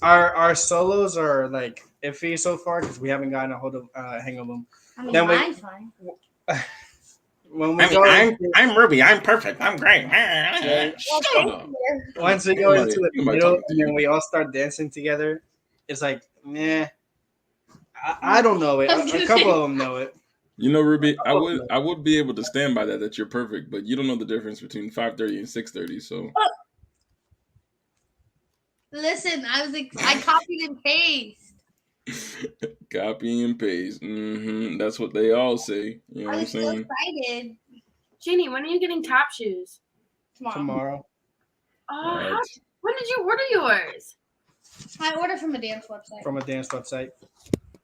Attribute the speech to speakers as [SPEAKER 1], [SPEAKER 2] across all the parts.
[SPEAKER 1] our solos are like iffy so far because we haven't gotten a hold of hang of them.
[SPEAKER 2] I mean,
[SPEAKER 1] Then
[SPEAKER 2] mine's fine.
[SPEAKER 1] when we
[SPEAKER 3] I mean,
[SPEAKER 1] go
[SPEAKER 3] I'm
[SPEAKER 1] into
[SPEAKER 3] I'm Ruby. I'm perfect. I'm great.
[SPEAKER 2] Well,
[SPEAKER 3] Shut
[SPEAKER 2] thank
[SPEAKER 3] up.
[SPEAKER 2] you.
[SPEAKER 1] once we
[SPEAKER 3] Ain't
[SPEAKER 1] go into
[SPEAKER 3] nobody,
[SPEAKER 1] the
[SPEAKER 3] ain't nobody
[SPEAKER 1] middle
[SPEAKER 3] talking to
[SPEAKER 1] and then
[SPEAKER 3] you.
[SPEAKER 1] we all start dancing together, it's like meh. I don't know it.
[SPEAKER 2] I was
[SPEAKER 1] A
[SPEAKER 2] gonna
[SPEAKER 1] couple
[SPEAKER 2] say,
[SPEAKER 1] of them know it.
[SPEAKER 3] You know, Ruby,
[SPEAKER 1] A couple of them know
[SPEAKER 3] I would be able to stand by that you're perfect, but you don't know the difference between 5:30 and 6:30. So
[SPEAKER 2] listen, I copied and paste.
[SPEAKER 3] copy and paste. That's what they all say. You know
[SPEAKER 2] I
[SPEAKER 3] what I'm
[SPEAKER 2] was so
[SPEAKER 3] saying?
[SPEAKER 2] excited.
[SPEAKER 4] Jeannie, when are you getting tap shoes?
[SPEAKER 2] Tomorrow.
[SPEAKER 1] tomorrow.
[SPEAKER 4] Oh,
[SPEAKER 3] What?
[SPEAKER 4] when did you order yours?
[SPEAKER 2] I ordered from a dance website.
[SPEAKER 1] From a dance website.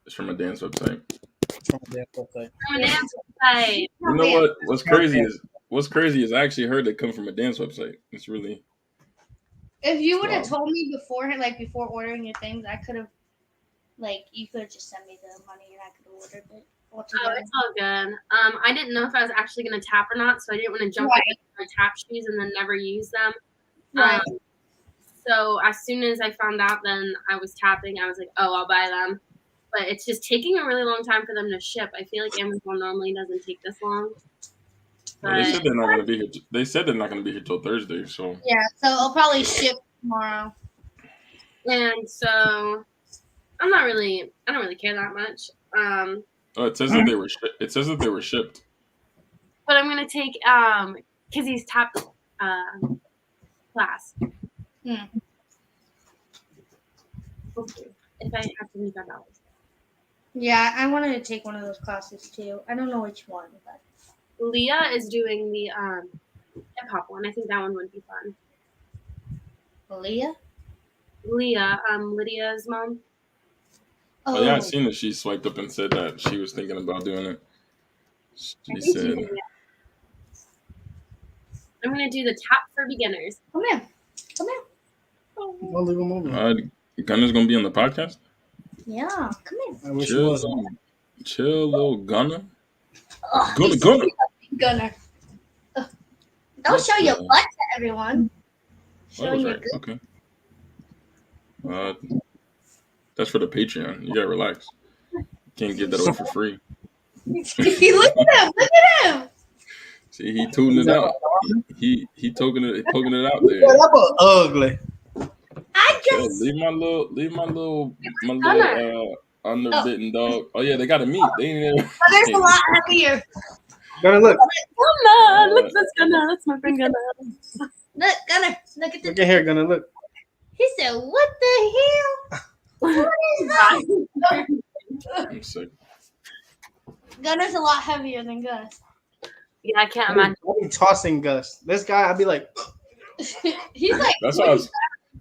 [SPEAKER 3] It's from a dance website.
[SPEAKER 1] From a dance website.
[SPEAKER 4] From a dance website.
[SPEAKER 3] You know
[SPEAKER 2] man.
[SPEAKER 3] what? What's crazy is I actually heard it come from a dance website. It's really
[SPEAKER 2] If you would have
[SPEAKER 3] wow.
[SPEAKER 2] told me beforehand, like before ordering your things, I could have, like, you could have just sent me the money and I could have ordered it
[SPEAKER 4] Oh,
[SPEAKER 2] altogether.
[SPEAKER 4] it's all good. I didn't know if I was actually gonna tap or not, so I didn't want to jump
[SPEAKER 2] Right.
[SPEAKER 4] into my tap shoes and then never use them.
[SPEAKER 2] Right.
[SPEAKER 4] So as soon as I found out, then I was tapping. I was like, oh, I'll buy them. But it's just taking a really long time for them to ship. I feel like Amazon normally doesn't take this long.
[SPEAKER 3] Well, they
[SPEAKER 4] But
[SPEAKER 3] said they're not gonna be here. They said they're not gonna be here till Thursday. So
[SPEAKER 2] Yeah, so I'll probably ship tomorrow.
[SPEAKER 4] and so I don't really care that much.
[SPEAKER 3] oh, it says that they were. It says that they were shipped.
[SPEAKER 4] But I'm gonna take Kizzy's tap class. Hopefully, if I have $75.
[SPEAKER 2] Yeah, I wanted to take one of those classes too. I don't know which one, but
[SPEAKER 4] Leah is doing the hip hop one. I think that one would be fun.
[SPEAKER 2] Leah?
[SPEAKER 4] Leah, Lydia's mom.
[SPEAKER 3] Oh yeah, I seen that she swiped up and said that she was thinking about doing it. She
[SPEAKER 4] I think
[SPEAKER 3] said,
[SPEAKER 4] she's doing it. I'm gonna do the tap for beginners.
[SPEAKER 2] Come here. Come here.
[SPEAKER 1] Don't leave him over.
[SPEAKER 3] Gunner's gonna be on the podcast.
[SPEAKER 2] Yeah, come here.
[SPEAKER 1] I wish he
[SPEAKER 3] Chill,
[SPEAKER 1] was.
[SPEAKER 3] little Gunner.
[SPEAKER 2] Oh,
[SPEAKER 3] Gunner,
[SPEAKER 2] he's
[SPEAKER 3] Gunner.
[SPEAKER 2] Gunner. Don't show your butt to everyone.
[SPEAKER 3] Oh,
[SPEAKER 2] Showing your
[SPEAKER 3] right.
[SPEAKER 2] good.
[SPEAKER 3] Okay. That's for the Patreon. You gotta relax. You can't give that away for free.
[SPEAKER 2] Look at him. Look at him.
[SPEAKER 3] See, he tuning it out. He poking it out there.
[SPEAKER 1] Yeah, that was ugly.
[SPEAKER 2] I
[SPEAKER 3] Yo,
[SPEAKER 2] just.
[SPEAKER 3] leave my little underbitten dog. Oh yeah, they got a meat. They ain't never.
[SPEAKER 2] Gunner's a lot happier.
[SPEAKER 1] Gunner, look.
[SPEAKER 4] Gunner, look, that's Gunner. That's my friend Gunner.
[SPEAKER 2] Look, Gunner. Look at the.
[SPEAKER 1] Look at here, Gunner. Look.
[SPEAKER 2] He said, "What the hell? What is that?"
[SPEAKER 3] I'm sick.
[SPEAKER 2] Gunner's a lot heavier than Gus.
[SPEAKER 4] Yeah, I can't imagine.
[SPEAKER 1] I'd be tossing Gus. This guy, I'd be like,
[SPEAKER 2] He's like.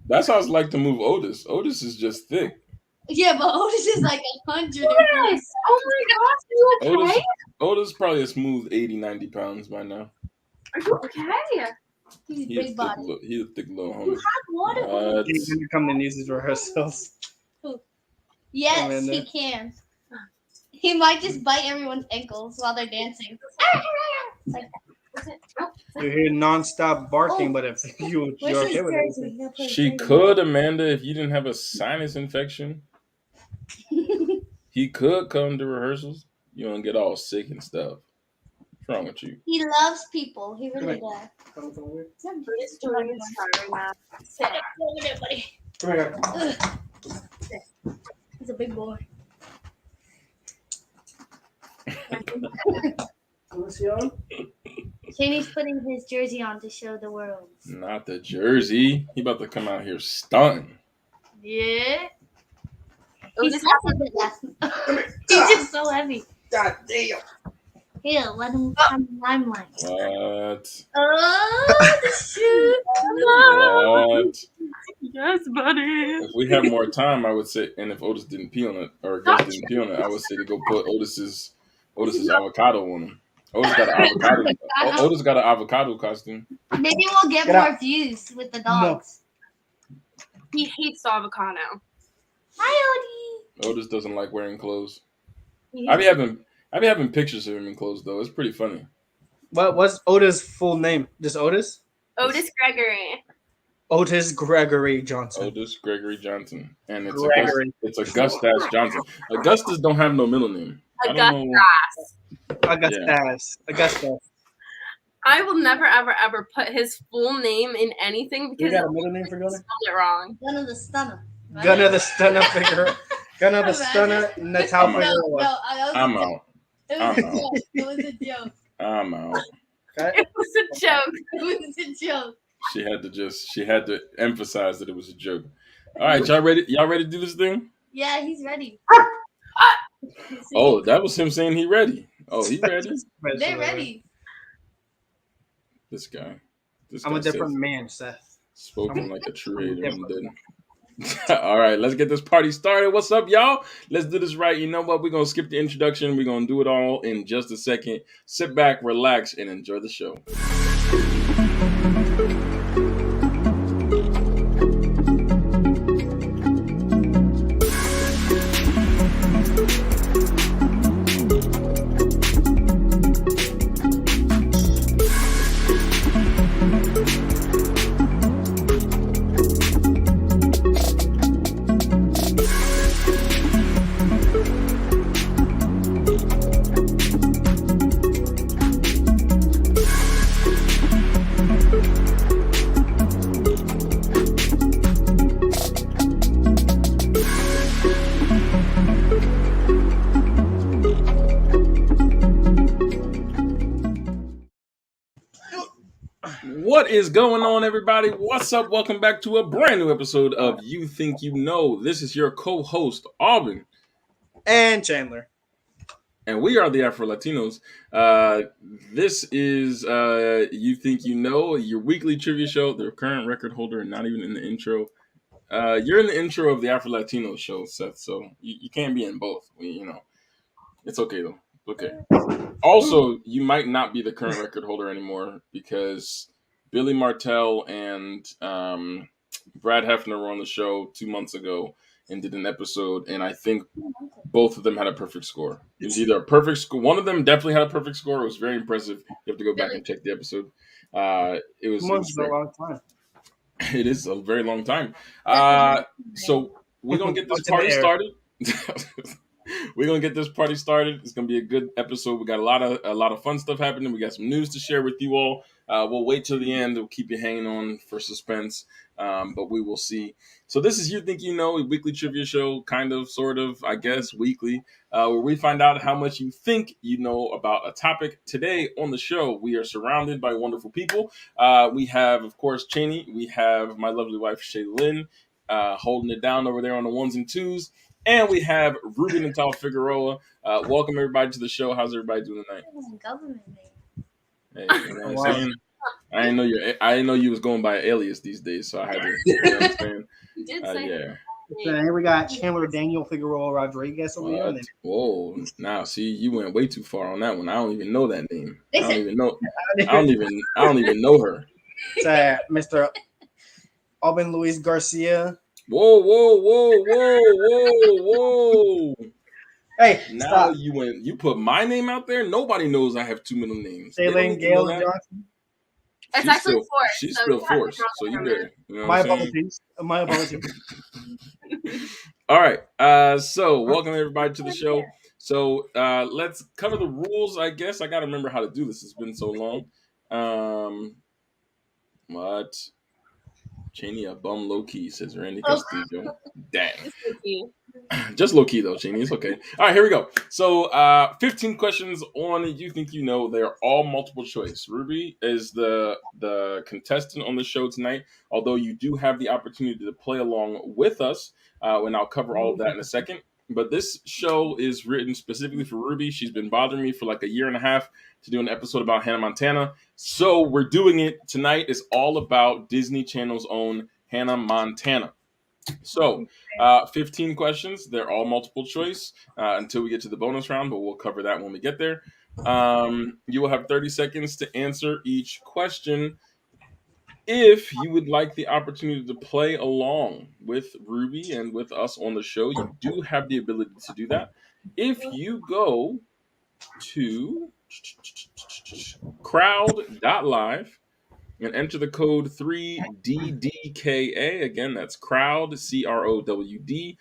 [SPEAKER 3] That's how it's like to move Otis. Otis is just thick.
[SPEAKER 2] Yeah, but Otis is like 100.
[SPEAKER 4] Yes. Oh my gosh, are you okay?
[SPEAKER 3] Otis probably a smooth 80, 90 pounds by now.
[SPEAKER 4] Are you okay?
[SPEAKER 2] He's
[SPEAKER 3] He's
[SPEAKER 2] big body.
[SPEAKER 3] He's a thick little
[SPEAKER 2] You
[SPEAKER 3] homie.
[SPEAKER 2] have water.
[SPEAKER 3] What?
[SPEAKER 1] he's gonna come to these rehearsals.
[SPEAKER 2] Yes,
[SPEAKER 1] Amanda.
[SPEAKER 2] he can. He might just bite everyone's ankles while they're dancing. Like,
[SPEAKER 1] You hear nonstop barking, but if you're
[SPEAKER 2] where's
[SPEAKER 1] okay
[SPEAKER 2] his
[SPEAKER 1] with
[SPEAKER 2] jersey?
[SPEAKER 1] it,
[SPEAKER 2] He'll play
[SPEAKER 3] She
[SPEAKER 2] jersey.
[SPEAKER 3] could, Amanda, if you didn't have a sinus infection. He could come to rehearsals. You don't get all sick and stuff. What's wrong with you?
[SPEAKER 2] He loves people. He really does.
[SPEAKER 1] come over.
[SPEAKER 4] He's doing his fire now.
[SPEAKER 2] Sit over there, buddy.
[SPEAKER 1] Come here.
[SPEAKER 2] Ugh. He's a big boy.
[SPEAKER 1] What's he on?
[SPEAKER 2] Shane's putting his jersey on to show the world.
[SPEAKER 3] Not the jersey. He about to come out here stunting.
[SPEAKER 2] Yeah.
[SPEAKER 4] Oh,
[SPEAKER 2] He's
[SPEAKER 4] this
[SPEAKER 2] a bit last. He's just so heavy.
[SPEAKER 1] God damn.
[SPEAKER 2] Here, let him come limelight.
[SPEAKER 3] What?
[SPEAKER 2] Oh, the shoe.
[SPEAKER 3] What?
[SPEAKER 4] Yes, buddy.
[SPEAKER 3] If we had more time, I would say, and if Otis didn't pee on it, or Gus didn't pee on it, I would say to go put Otis's avocado on him. Otis got an avocado. Otis got an avocado costume.
[SPEAKER 2] Maybe we'll get
[SPEAKER 1] Get
[SPEAKER 2] more
[SPEAKER 1] out.
[SPEAKER 2] views with the dogs.
[SPEAKER 4] He hates the avocado.
[SPEAKER 2] Hi, Odie.
[SPEAKER 3] Otis doesn't like wearing clothes.
[SPEAKER 4] He
[SPEAKER 3] I be
[SPEAKER 4] hates-
[SPEAKER 3] having pictures of him in clothes though. It's pretty funny.
[SPEAKER 1] What's Oda's full name? Just Otis?
[SPEAKER 4] Otis Gregory.
[SPEAKER 1] Otis Gregory Johnson.
[SPEAKER 3] Otis Gregory Johnson, and it's
[SPEAKER 1] Gregory.
[SPEAKER 3] Augustus Johnson. Augustus don't have no middle name. I don't know.
[SPEAKER 1] Augustus. Augustus.
[SPEAKER 4] I will never, ever, ever put his full name in anything
[SPEAKER 1] You
[SPEAKER 4] because
[SPEAKER 1] got a middle name for
[SPEAKER 4] I
[SPEAKER 1] Gunner?
[SPEAKER 4] spelled it wrong.
[SPEAKER 2] Gunner the Stunner. right?
[SPEAKER 1] Gunner the Stunner Figueroa. Gunner the Stunner Natal
[SPEAKER 3] I'm out.
[SPEAKER 1] Figueroa.
[SPEAKER 3] I'm out.
[SPEAKER 2] It
[SPEAKER 3] I'm
[SPEAKER 2] was a
[SPEAKER 3] out.
[SPEAKER 2] joke. It was a joke.
[SPEAKER 3] I'm out.
[SPEAKER 1] Okay.
[SPEAKER 4] It was a joke.
[SPEAKER 2] It was a joke.
[SPEAKER 3] She had to emphasize that it was a joke. All right, y'all ready? Y'all ready to do this thing?
[SPEAKER 2] Yeah, he's ready.
[SPEAKER 3] Oh, that was him saying he ready. Oh, he ready?
[SPEAKER 2] They're ready.
[SPEAKER 3] This guy.
[SPEAKER 1] I'm a different man, Seth.
[SPEAKER 3] Spoken like a true
[SPEAKER 1] I'm
[SPEAKER 3] hater. I'm
[SPEAKER 1] different.
[SPEAKER 3] dead. All right, let's get this party started. What's up, y'all? Let's do this right. You know what? We're going to skip the introduction. We're going to do it all in just a second. Sit back, relax, and enjoy the show. What is going on, everybody? What's up? Welcome back to a brand new episode of You Think You Know. This is your co-host, Auburn.
[SPEAKER 1] And Chandler.
[SPEAKER 3] And we are the Afro Latinos. This is You Think You Know, your weekly trivia show. The current record holder, and not even in the intro. You're in the intro of the Afro Latinos show, Seth. So you can't be in both. It's okay though. Okay. Also, you might not be the current record holder anymore because Billy Martell and Brad Hefner were on the show 2 months ago and did an episode, and I think both of them had a perfect score. It was either a perfect score. One of them definitely had a perfect score. It was very impressive. You have to go back and check the episode. It was
[SPEAKER 1] a long time.
[SPEAKER 3] It is a very long time. So we're gonna get this party started. We're gonna get this party started. It's gonna be a good episode. We got a lot of fun stuff happening. We got some news to share with you all. We'll wait till the end. We'll keep you hanging on for suspense, but we will see. So this is You Think You Know, a weekly trivia show, kind of, sort of, I guess, weekly, where we find out how much you think you know about a topic. Today on the show, we are surrounded by wonderful people. We have, of course, Cheney. We have my lovely wife, Shaylin, holding it down over there on the ones and twos. And we have Ruby Natal Figueroa. Welcome everybody to the show. How's everybody doing tonight?
[SPEAKER 2] Government name.
[SPEAKER 3] Hey, you know what I'm saying? I didn't know you was going by alias these days, so I had to. You know what I'm saying?
[SPEAKER 4] You did say
[SPEAKER 3] Yeah.
[SPEAKER 1] So here we got Chandler Daniel Figueroa Rodriguez over here.
[SPEAKER 3] What? Whoa! Now, see, you went way too far on that one. I don't even know that name. I don't even know. I don't even know her.
[SPEAKER 1] It's Mr. Alvin Luis Garcia.
[SPEAKER 3] Whoa!
[SPEAKER 1] Hey,
[SPEAKER 3] now
[SPEAKER 1] stop.
[SPEAKER 3] you put my name out there. Nobody knows I have two middle names.
[SPEAKER 1] Shaylin Gale Johnson.
[SPEAKER 4] It's actually forced.
[SPEAKER 3] She's
[SPEAKER 4] so
[SPEAKER 3] still
[SPEAKER 4] you have to
[SPEAKER 3] forced.
[SPEAKER 4] draw
[SPEAKER 3] So you
[SPEAKER 4] from
[SPEAKER 3] there.
[SPEAKER 4] it.
[SPEAKER 3] You know what
[SPEAKER 1] My
[SPEAKER 3] I'm saying?
[SPEAKER 1] apologies. My apologies.
[SPEAKER 3] All right. So welcome everybody to the show. So let's cover the rules. I guess I got to remember how to do this. It's been so long. What? Cheney a bum low key, says Randy Castillo. Dang.
[SPEAKER 4] It's okay.
[SPEAKER 3] Just low key though, Cheney. It's okay. All right, here we go. So 15 questions on You Think You Know. They're all multiple choice. Ruby is the contestant on the show tonight, although you do have the opportunity to play along with us, and I'll cover all of that in a second. But this show is written specifically for Ruby. She's been bothering me for like a year and a half to do an episode about Hannah Montana. So we're doing it. Tonight is all about Disney Channel's own Hannah Montana. So 15 questions. They're all multiple choice until we get to the bonus round, but we'll cover that when we get there. You will have 30 seconds to answer each question. If you would like the opportunity to play along with Ruby and with us on the show, you do have the ability to do that. If you go to crowd.live and enter the code 3DDKA. Again, that's crowd, CROWD,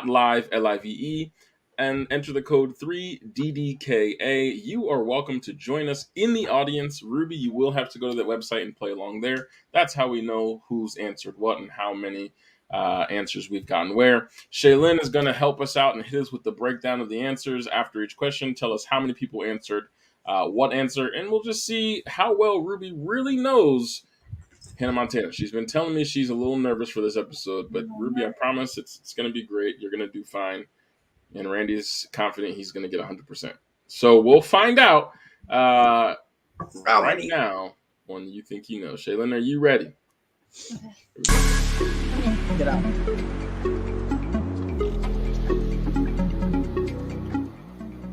[SPEAKER 3] .live, LIVE, and enter the code 3DDKA. You are welcome to join us in the audience. Ruby, you will have to go to that website and play along there. That's how we know who's answered what and how many answers we've gotten where. Shaylin is going to help us out and hit us with the breakdown of the answers after each question. Tell us how many people answered what answer, and we'll just see how well Ruby really knows Hannah Montana. She's been telling me she's a little nervous for this episode, but Ruby, I promise it's going to be great. You're going to do fine. And Randy's confident he's going to get 100%. So we'll find out right now when you think you know. Shaylin, are you ready?
[SPEAKER 2] Okay.
[SPEAKER 1] Get out.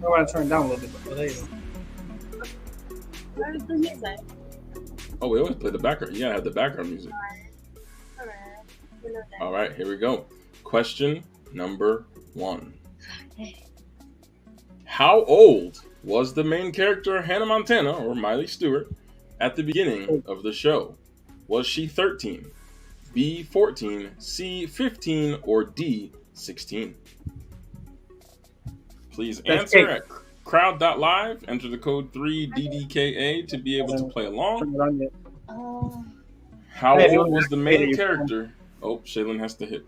[SPEAKER 1] I want to turn it down a little bit, but there you go.
[SPEAKER 4] Where's the music?
[SPEAKER 3] Oh, we always play the background. You gotta have the background music. All right, here we go. Question number 1. How old was the main character Hannah Montana, or Miley Stewart, at the beginning of the show? Was she 13, B, 14, C, 15, or D, 16? Please answer at crowd.live. Enter the code 3DDKA to be able to play along. How old was the main character? Oh, Shaylin has to hit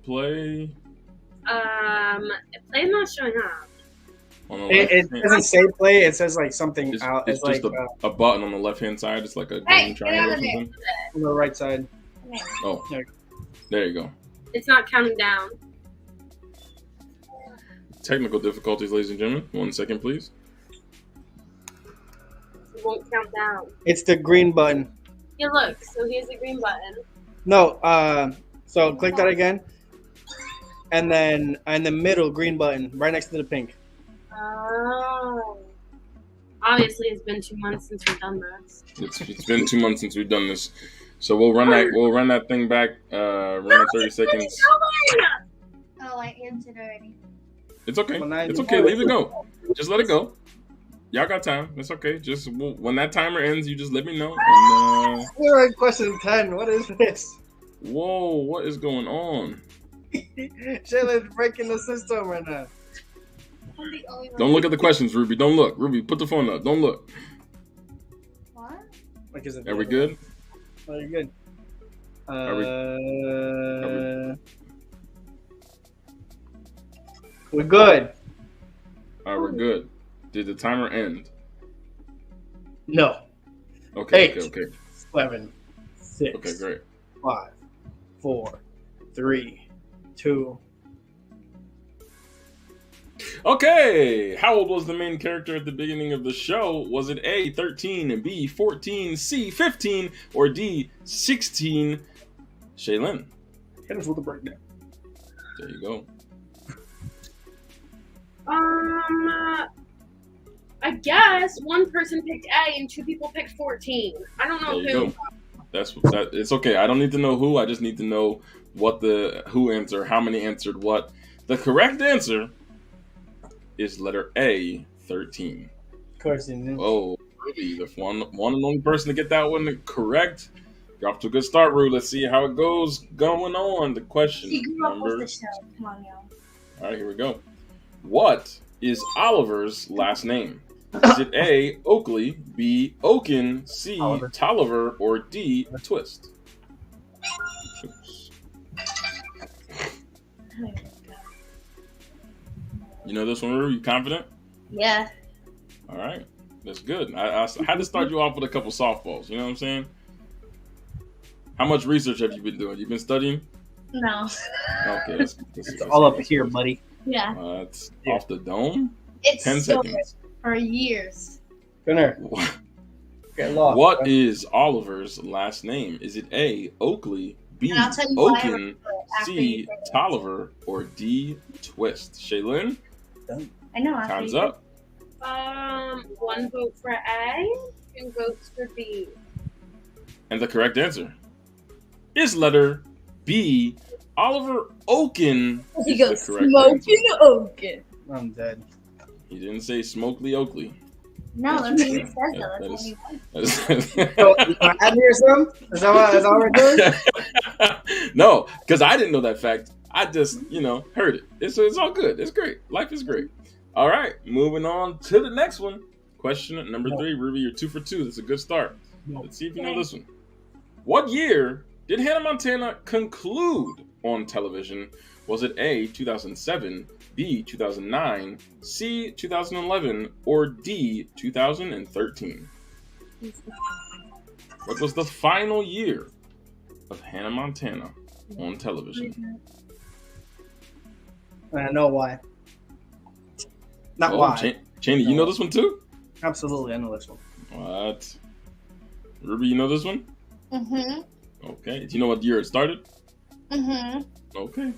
[SPEAKER 3] play.
[SPEAKER 4] Play's not showing up.
[SPEAKER 1] It doesn't say play. It says like something
[SPEAKER 3] It's,
[SPEAKER 1] out.
[SPEAKER 3] it's just
[SPEAKER 1] like
[SPEAKER 3] a button on the left-hand side. It's like a green triangle or something.
[SPEAKER 1] on the right side.
[SPEAKER 3] Oh, there you go.
[SPEAKER 4] It's not counting down.
[SPEAKER 3] Technical difficulties, ladies and gentlemen. 1 second, please.
[SPEAKER 4] It won't count down.
[SPEAKER 1] It's the green button.
[SPEAKER 4] Yeah, look. So here's the green button.
[SPEAKER 1] No, so click that again. And then in the middle, green button, right next to the pink.
[SPEAKER 4] Oh. Obviously, it's been 2 months since we've done this.
[SPEAKER 3] It's been 2 months since we've done this, so we'll run that thing back. Run 30 seconds.
[SPEAKER 2] Oh, I answered already.
[SPEAKER 3] It's okay. It's okay. Leave it go. Just let it go. Y'all got time. It's okay. Just when that timer ends, you just let me know. And,
[SPEAKER 1] We're at question 10. What is this?
[SPEAKER 3] whoa, what is going on?
[SPEAKER 1] Shayla's breaking the system right now.
[SPEAKER 2] I'm the only one.
[SPEAKER 3] Don't look at the questions, Ruby. Don't look. Ruby, put the phone up. Don't look.
[SPEAKER 2] What?
[SPEAKER 1] Like, is it
[SPEAKER 3] Are we good?
[SPEAKER 1] Oh, you're good.
[SPEAKER 3] Are we-
[SPEAKER 1] We're good.
[SPEAKER 3] All right, we're good. Did the timer end?
[SPEAKER 1] No.
[SPEAKER 3] Okay.
[SPEAKER 1] 8,
[SPEAKER 3] Okay.
[SPEAKER 1] 7, 6,
[SPEAKER 3] Okay. Great.
[SPEAKER 1] 5, 4, 3, 2.
[SPEAKER 3] Okay, how old was the main character at the beginning of the show? Was it A, 13, B, 14, C, 15, or D, 16? Shaylin.
[SPEAKER 1] Hit us with a breakdown.
[SPEAKER 3] There you go.
[SPEAKER 4] I guess one person picked A and 2 people picked 14. I don't know
[SPEAKER 3] There you
[SPEAKER 4] who.
[SPEAKER 3] go. It's okay. I don't need to know who. I just need to know who answered, how many answered what. The correct answer is letter A, 13.
[SPEAKER 1] Of course you knew.
[SPEAKER 3] Oh, Ruby, the one and only person to get that one correct. You're off to a good start, Ruby. Let's see how it goes going on. The question
[SPEAKER 2] She grew up with
[SPEAKER 3] number.
[SPEAKER 2] the show. Come on, y'all.
[SPEAKER 3] All right, here we go. What is Oliver's last name? Is it A, Oakley, B, Oaken, C,
[SPEAKER 1] Oliver.
[SPEAKER 3] Tolliver, or D, Twist? Oops. You know this one, Ruby? You confident?
[SPEAKER 2] Yeah.
[SPEAKER 3] All right, that's good. I had to start you off with a couple softballs. You know what I'm saying? How much research have you been doing? You been studying?
[SPEAKER 2] No.
[SPEAKER 3] Okay, that's
[SPEAKER 1] It's all up here, buddy.
[SPEAKER 2] Yeah.
[SPEAKER 3] It's off the dome.
[SPEAKER 2] It's
[SPEAKER 3] 10
[SPEAKER 2] so
[SPEAKER 3] seconds.
[SPEAKER 2] for years.
[SPEAKER 1] Gunnar, get lost.
[SPEAKER 3] What is Oliver's last name? Is it A, Oakley, B,
[SPEAKER 2] And I'll tell you why I
[SPEAKER 3] Oaken,
[SPEAKER 2] remember it after you
[SPEAKER 3] C,
[SPEAKER 2] say it.
[SPEAKER 3] Tolliver, or D, Twist? Shaylin,
[SPEAKER 2] I know. after
[SPEAKER 3] time's
[SPEAKER 2] you say
[SPEAKER 3] up.
[SPEAKER 4] 1 vote for A, 2 votes for B.
[SPEAKER 3] And the correct answer is letter B, Oliver Oaken.
[SPEAKER 2] it. He
[SPEAKER 3] is
[SPEAKER 2] goes
[SPEAKER 3] the correct
[SPEAKER 2] smoking
[SPEAKER 3] answer.
[SPEAKER 2] Oaken.
[SPEAKER 1] I'm dead.
[SPEAKER 3] He didn't say Smokely Oakley.
[SPEAKER 2] No, that's what he says though.
[SPEAKER 3] That
[SPEAKER 2] That's
[SPEAKER 3] is-
[SPEAKER 2] what he wants.
[SPEAKER 1] So, you want to add me or something? Is that what we're doing?
[SPEAKER 3] No, because I didn't know that fact. I just, heard it. It's all good. It's great. Life is great. All right, moving on to the next one. Question number 3, Ruby. You're 2 for 2. That's a good start. Let's see if you know this one. What year did Hannah Montana conclude on television? Was it A, 2007, B, 2009, C, 2011, or D, 2013? What was the final year of Hannah Montana on television?
[SPEAKER 1] I know why. Not
[SPEAKER 3] Oh,
[SPEAKER 1] why.
[SPEAKER 3] Cheney, you know this one too?
[SPEAKER 1] Absolutely, I know this one.
[SPEAKER 3] What? Ruby, you know this one?
[SPEAKER 2] Mm-hmm.
[SPEAKER 3] Okay. Do you know what year it started?
[SPEAKER 2] Mm-hmm.
[SPEAKER 3] Okay.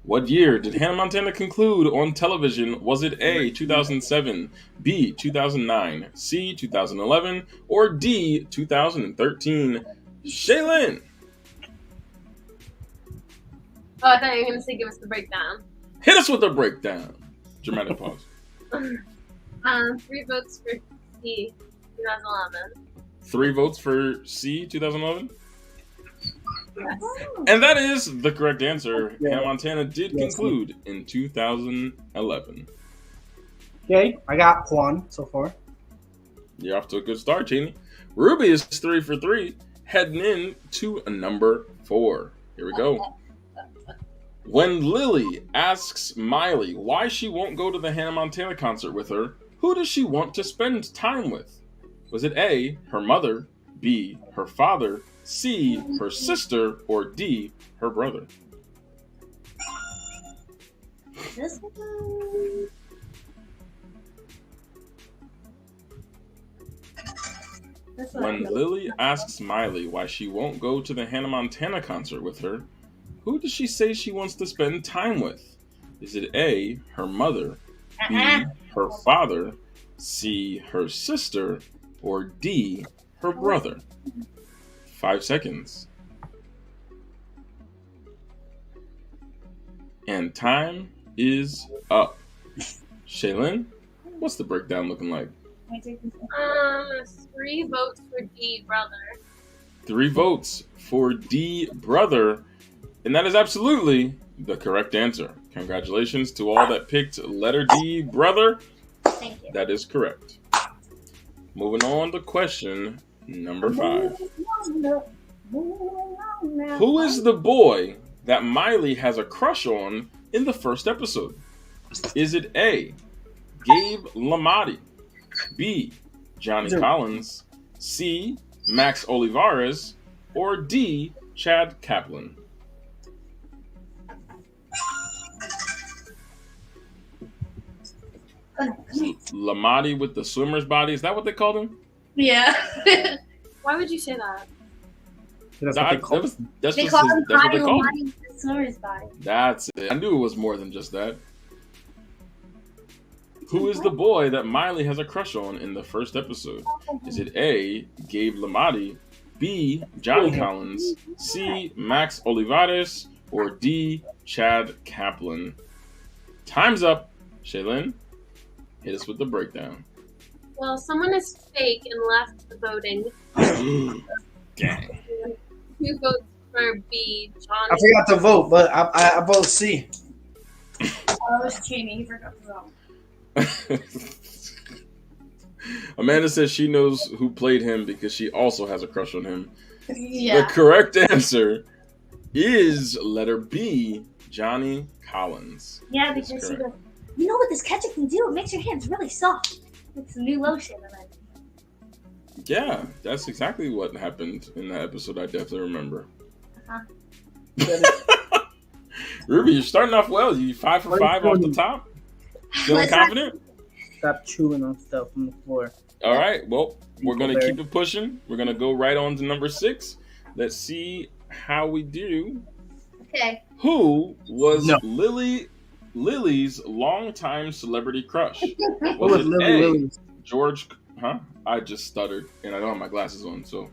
[SPEAKER 3] What year did Hannah Montana conclude on television? Was it A, 2007, B, 2009, C, 2011, or D, 2013? Shaylin!
[SPEAKER 4] Oh, I thought you were going to say give us the breakdown.
[SPEAKER 3] Hit us with the breakdown. Dramatic pause.
[SPEAKER 4] 3 votes for C, 2011.
[SPEAKER 3] 3 votes for C, 2011?
[SPEAKER 4] Yes.
[SPEAKER 3] And that is the correct answer.
[SPEAKER 1] Yeah.
[SPEAKER 3] Hannah Montana did conclude in 2011.
[SPEAKER 1] Okay, I got one so far.
[SPEAKER 3] You're off to a good start, Cheney. Ruby is 3 for 3, heading in to number 4. Here we go. When Lily asks Miley why she won't go to the Hannah Montana concert with her, who does she want to spend time with? Was it A, her mother, B, her father, C, her sister, or D, her brother?
[SPEAKER 2] This one. This one.
[SPEAKER 3] When Lily asks Miley why she won't go to the Hannah Montana concert with her, who does she say she wants to spend time with? Is it A, her mother, B, her father, C, her sister, or D, her brother? 5 seconds. And time is up. Shaylin, what's the breakdown looking like?
[SPEAKER 4] 3 votes for D, brother.
[SPEAKER 3] 3 votes for D, brother. And that is absolutely the correct answer. Congratulations to all that picked letter D, brother.
[SPEAKER 2] Thank you.
[SPEAKER 3] That is correct. Moving on to question number 5. Who is the boy that Miley has a crush on in the first episode? Is it A, Gabe Lamati, B, Johnny Collins, C, Max Olivares, or D, Chad Kaplan? Lamati with the swimmer's body, is that what they called him?
[SPEAKER 2] Yeah.
[SPEAKER 4] Why would you say that?
[SPEAKER 1] That's what they call it.
[SPEAKER 3] That's
[SPEAKER 2] They
[SPEAKER 3] just
[SPEAKER 2] call
[SPEAKER 3] his,
[SPEAKER 2] him
[SPEAKER 3] that's what they
[SPEAKER 2] Body
[SPEAKER 3] called him.
[SPEAKER 2] Lamati the swimmer's body.
[SPEAKER 3] That's it. I knew it was more than just that. Who is the boy that Miley has a crush on in the first episode? Is it A, Gabe Lamati, B, Johnny Collins, C, Max Olivares, or D, Chad Kaplan? Time's up. Shaylin, hit us with the breakdown.
[SPEAKER 4] Well, someone is fake and left the voting.
[SPEAKER 3] Dang.
[SPEAKER 4] 2 votes for B, Johnny.
[SPEAKER 1] I forgot to vote, but I vote C.
[SPEAKER 2] Oh, it was Cheney. He forgot to vote.
[SPEAKER 3] Amanda says she knows who played him because she also has a crush on him. The
[SPEAKER 2] Yeah.
[SPEAKER 3] correct answer is letter B, Johnny Collins.
[SPEAKER 2] Yeah,
[SPEAKER 3] That's
[SPEAKER 2] because she
[SPEAKER 3] correct.
[SPEAKER 2] goes, you know what this ketchup can do? It makes your hands really soft. It's a new lotion. And then,
[SPEAKER 3] Yeah, that's exactly what happened in that episode. I definitely remember. Ruby, you're starting off well. You 5 for 5 off the top. Feeling
[SPEAKER 2] Let's not-
[SPEAKER 3] confident?
[SPEAKER 1] Stop chewing on stuff on the floor.
[SPEAKER 3] All right. Well, we're gonna keep it pushing. We're gonna go right on to number 6. See how we do.
[SPEAKER 2] Okay.
[SPEAKER 3] Who was
[SPEAKER 1] No.
[SPEAKER 3] Lily's longtime celebrity crush?
[SPEAKER 1] What
[SPEAKER 3] Was
[SPEAKER 1] was
[SPEAKER 3] it
[SPEAKER 1] Lily
[SPEAKER 3] A,
[SPEAKER 1] Williams?
[SPEAKER 3] George? Huh? I just stuttered, and I don't have my glasses on, so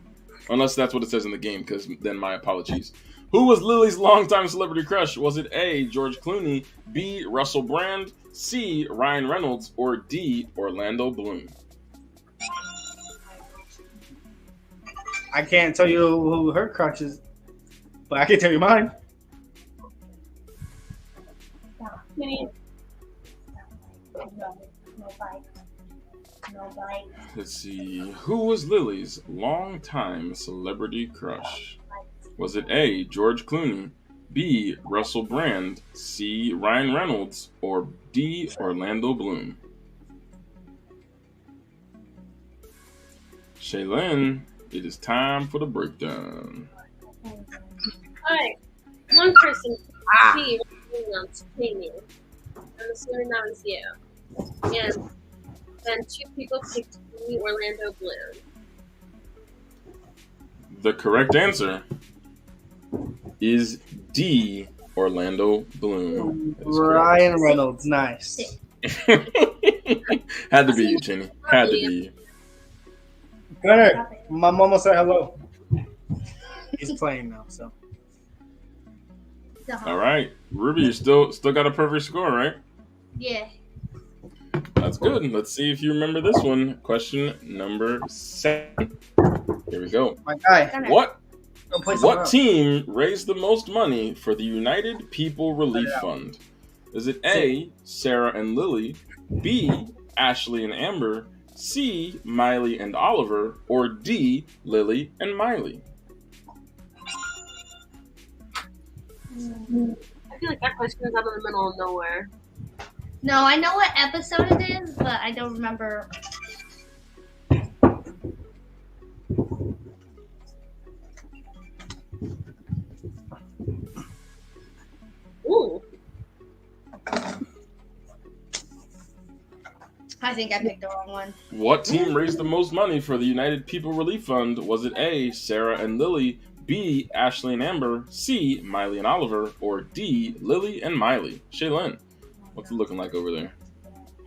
[SPEAKER 3] Unless that's what it says in the game, because then my apologies. Who was Lily's longtime celebrity crush? Was it A, George Clooney, B, Russell Brand, C, Ryan Reynolds, or D, Orlando Bloom?
[SPEAKER 1] I can't tell you who her crush is, but I can tell you mine.
[SPEAKER 2] No bite.
[SPEAKER 3] Let's see. Who was Lily's longtime celebrity crush? Was it A, George Clooney, B, Russell Brand, C, Ryan Reynolds, or D, Orlando Bloom? Shaylin, it is time for the breakdown.
[SPEAKER 4] Alright, one person C announced Jamie. I'm assuming that was you. And then two people picked D, Orlando Bloom.
[SPEAKER 3] The correct answer is D, Orlando Bloom. That is
[SPEAKER 1] Ryan Reynolds, nice.
[SPEAKER 3] correct. Had to be you, Jenny. Had to be you.
[SPEAKER 1] Gunner, my mama said hello. He's playing now, so.
[SPEAKER 3] All right, Ruby, you still got a perfect score, right?
[SPEAKER 2] Yeah.
[SPEAKER 3] That's good. Let's see if you remember this one. Question number 7. Here we go.
[SPEAKER 1] My guy.
[SPEAKER 3] What
[SPEAKER 1] Go play some
[SPEAKER 3] What
[SPEAKER 1] round.
[SPEAKER 3] team raised the most money for the United People Relief Fund? Is it A, Sarah and Lily, B, Ashley and Amber, C, Miley and Oliver, or D, Lily and Miley?
[SPEAKER 4] I feel like that question is out of the middle of nowhere.
[SPEAKER 2] No, I know what episode it is, but I don't remember.
[SPEAKER 4] Ooh.
[SPEAKER 2] I think I picked the wrong one.
[SPEAKER 3] What team raised the most money for the United People Relief Fund? Was it A, Sarah and Lily, B, Ashley and Amber, C, Miley and Oliver, or D, Lily and Miley? Shaylin, what's it looking like over there?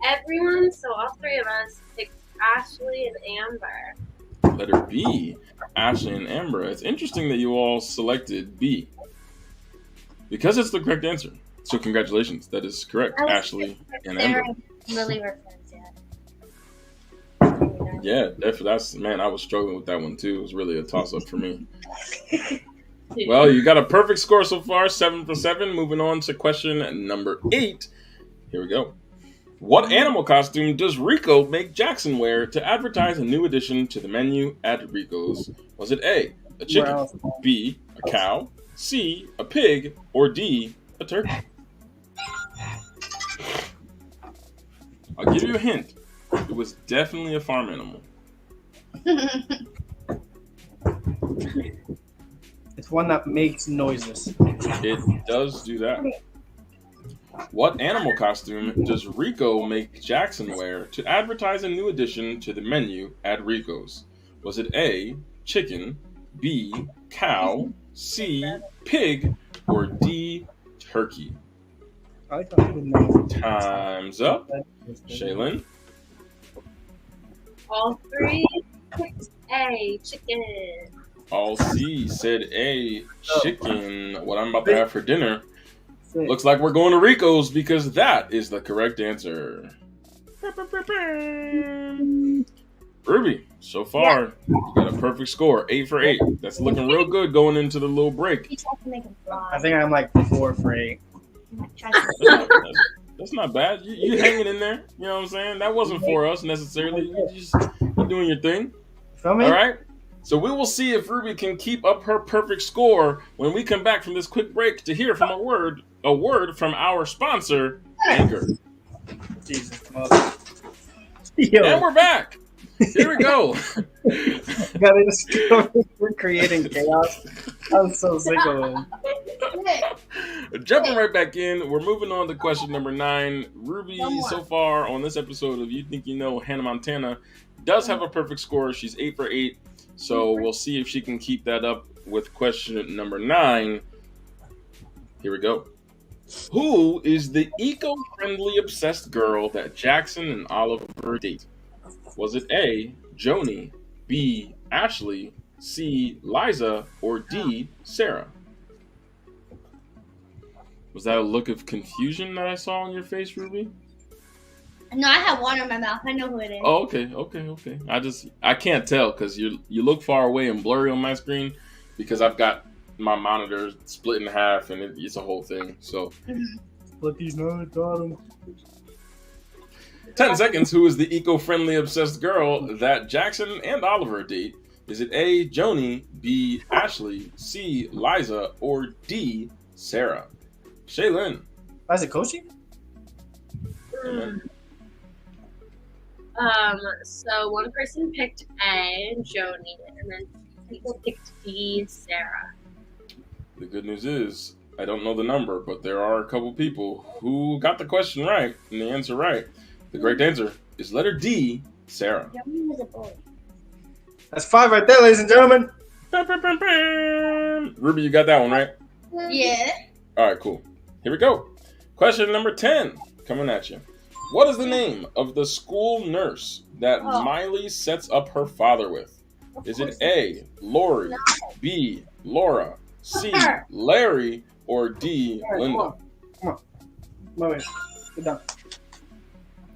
[SPEAKER 4] Everyone, so all three of us picked Ashley and Amber.
[SPEAKER 3] Letter B, Ashley and Amber. It's interesting that you all selected B, because it's the correct answer. So congratulations, that is correct. Ashley and Amber.
[SPEAKER 2] Sarah and Lily were friends, yeah.
[SPEAKER 3] Yeah, definitely. I was struggling with that one too. It was really a toss-up for me. Well, you got a perfect score so far, 7 for 7. Moving on to question number 8. Here we go. What animal costume does Rico make Jackson wear to advertise a new addition to the menu at Rico's? Was it A, a chicken, B, a cow, C, a pig, or D, a turkey? I'll give you a hint. It was definitely a farm animal.
[SPEAKER 1] It's one that makes noises.
[SPEAKER 3] It does do that. What animal costume does Rico make Jackson wear to advertise a new addition to the menu at Rico's? Was it A, chicken, B, cow, C, pig, or D, turkey?
[SPEAKER 1] I thought it was
[SPEAKER 3] Time's up. Shaylin?
[SPEAKER 4] All three picked A, chicken.
[SPEAKER 3] All C said A, chicken. What I'm about to have for dinner.
[SPEAKER 1] nice.
[SPEAKER 3] Looks like we're going to Rico's because that is the correct answer. Ruby, so far, you got a perfect score, 8 for 8. That's looking real good going into the little break.
[SPEAKER 2] You tried to make him fly.
[SPEAKER 1] I think I'm like 4 for 8.
[SPEAKER 3] That's not bad. You hanging in there. You know what I'm saying? That wasn't for us necessarily. You're doing your thing.
[SPEAKER 1] Feel me?
[SPEAKER 3] All right. So we will see if Ruby can keep up her perfect score when we come back from this quick break to hear from a word from our sponsor, Anchor.
[SPEAKER 1] Jesus, mother. Yo,
[SPEAKER 3] And we're back. Here we go.
[SPEAKER 1] gotta just we're creating chaos. I'm so sick of it.
[SPEAKER 3] Jumping right back in, we're moving on to question number 9. Ruby,
[SPEAKER 2] One more.
[SPEAKER 3] so far on this episode of You Think You Know, Hannah Montana does have a perfect score. She's 8 for 8. So we'll see if she can keep that up with question number 9. Here we go. Who is the eco-friendly obsessed girl that Jackson and Oliver date? Was it A, Joni, B, Ashley, C. Liza, or D. Sarah? Was that a look of confusion that I saw on your face, Ruby?
[SPEAKER 2] No, I have water in my mouth. I know who it is.
[SPEAKER 3] Oh, okay. I can't tell because you look far away and blurry on my screen because I've got my monitor split in half and it's a whole thing. So,
[SPEAKER 1] But these nuts got 'em.
[SPEAKER 3] 10 seconds. Who is the eco-friendly obsessed girl that Jackson and Oliver date? Is it A. Joni, B. Ashley, C. Liza, or D. Sarah? Shaylin.
[SPEAKER 1] Is it Koshi?
[SPEAKER 4] So one person picked A, Joni, and then people picked B, Sarah.
[SPEAKER 3] The good news is, I don't know the number, but there are a couple people who got the question right and the answer right. The correct answer is letter D, Sarah.
[SPEAKER 2] Joni was a boy.
[SPEAKER 1] That's 5 right there, ladies and gentlemen.
[SPEAKER 3] Ruby, you got that one right?
[SPEAKER 2] Yeah.
[SPEAKER 3] All right, cool. Here we go. Question number 10 coming at you. What is the name of the school nurse that Miley sets up her father with? Is it A, Lori, B, Laura, C, Larry, or D, Linda?
[SPEAKER 1] Come on. Wait. Get down.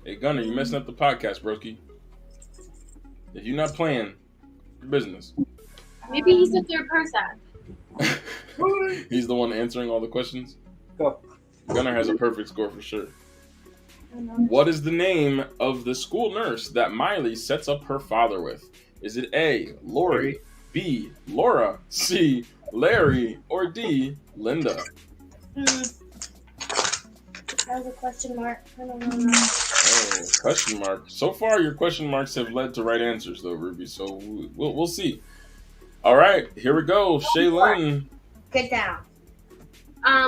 [SPEAKER 3] Hey, Gunner, you messing up the podcast, broski. If you're not playing, your business.
[SPEAKER 4] Maybe he's the third person.
[SPEAKER 3] He's the one answering all the questions.
[SPEAKER 1] Go.
[SPEAKER 3] Gunner has a perfect score for sure. What is the name of the school nurse that Miley sets up her father with? Is it A, Lori, B, Laura, C, Larry, or D, Linda?
[SPEAKER 2] That was a question mark. I don't know.
[SPEAKER 3] Oh, question mark. So far, your question marks have led to right answers, though, Ruby. So we'll see. All right, here we go. Shaylin.
[SPEAKER 2] Get down.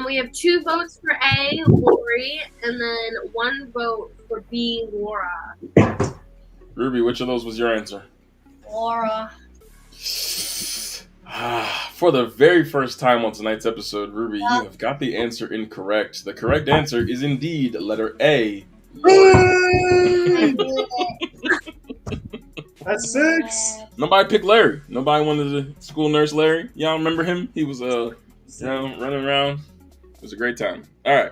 [SPEAKER 4] We have 2 votes for A, Lori, and then 1 vote for B, Laura.
[SPEAKER 3] Ruby, which of those was your answer?
[SPEAKER 2] Laura.
[SPEAKER 3] For the very first time on tonight's episode, Ruby, you have got the answer incorrect. The correct answer is indeed letter A.
[SPEAKER 1] That's 6.
[SPEAKER 3] Nobody picked Larry. Nobody wanted the school nurse Larry. Y'all remember him? He was running around. It was a great time. All right.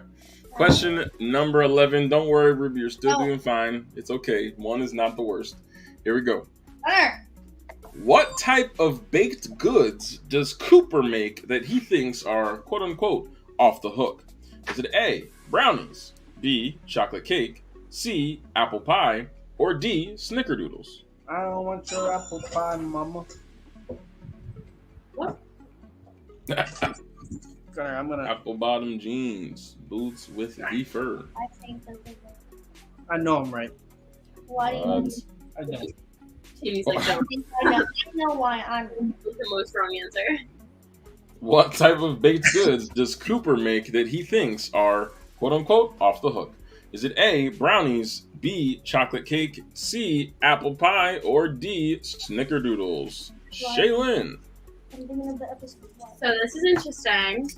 [SPEAKER 3] Question number 11. Don't worry, Ruby. You're still doing fine. It's okay. 1 is not the worst. Here we go. What type of baked goods does Cooper make that he thinks are, quote unquote, off the hook? Is it A, brownies, B, chocolate cake, C, apple pie, or D, snickerdoodles?
[SPEAKER 1] I don't want your apple pie, mama.
[SPEAKER 4] What?
[SPEAKER 1] Gunner, I'm gonna.
[SPEAKER 3] Apple bottom jeans, boots with the fur.
[SPEAKER 2] I think this is it.
[SPEAKER 1] I know I'm right.
[SPEAKER 2] Why do you
[SPEAKER 1] I know.
[SPEAKER 4] He's like, no,
[SPEAKER 2] I know why I'm
[SPEAKER 4] the most wrong answer.
[SPEAKER 3] What type of baked goods does Cooper make that he thinks are, quote unquote, off the hook? Is it A, brownies, B, chocolate cake, C, apple pie, or D, snickerdoodles? Shaylin.
[SPEAKER 2] I'm thinking of the episode.
[SPEAKER 4] So this is interesting.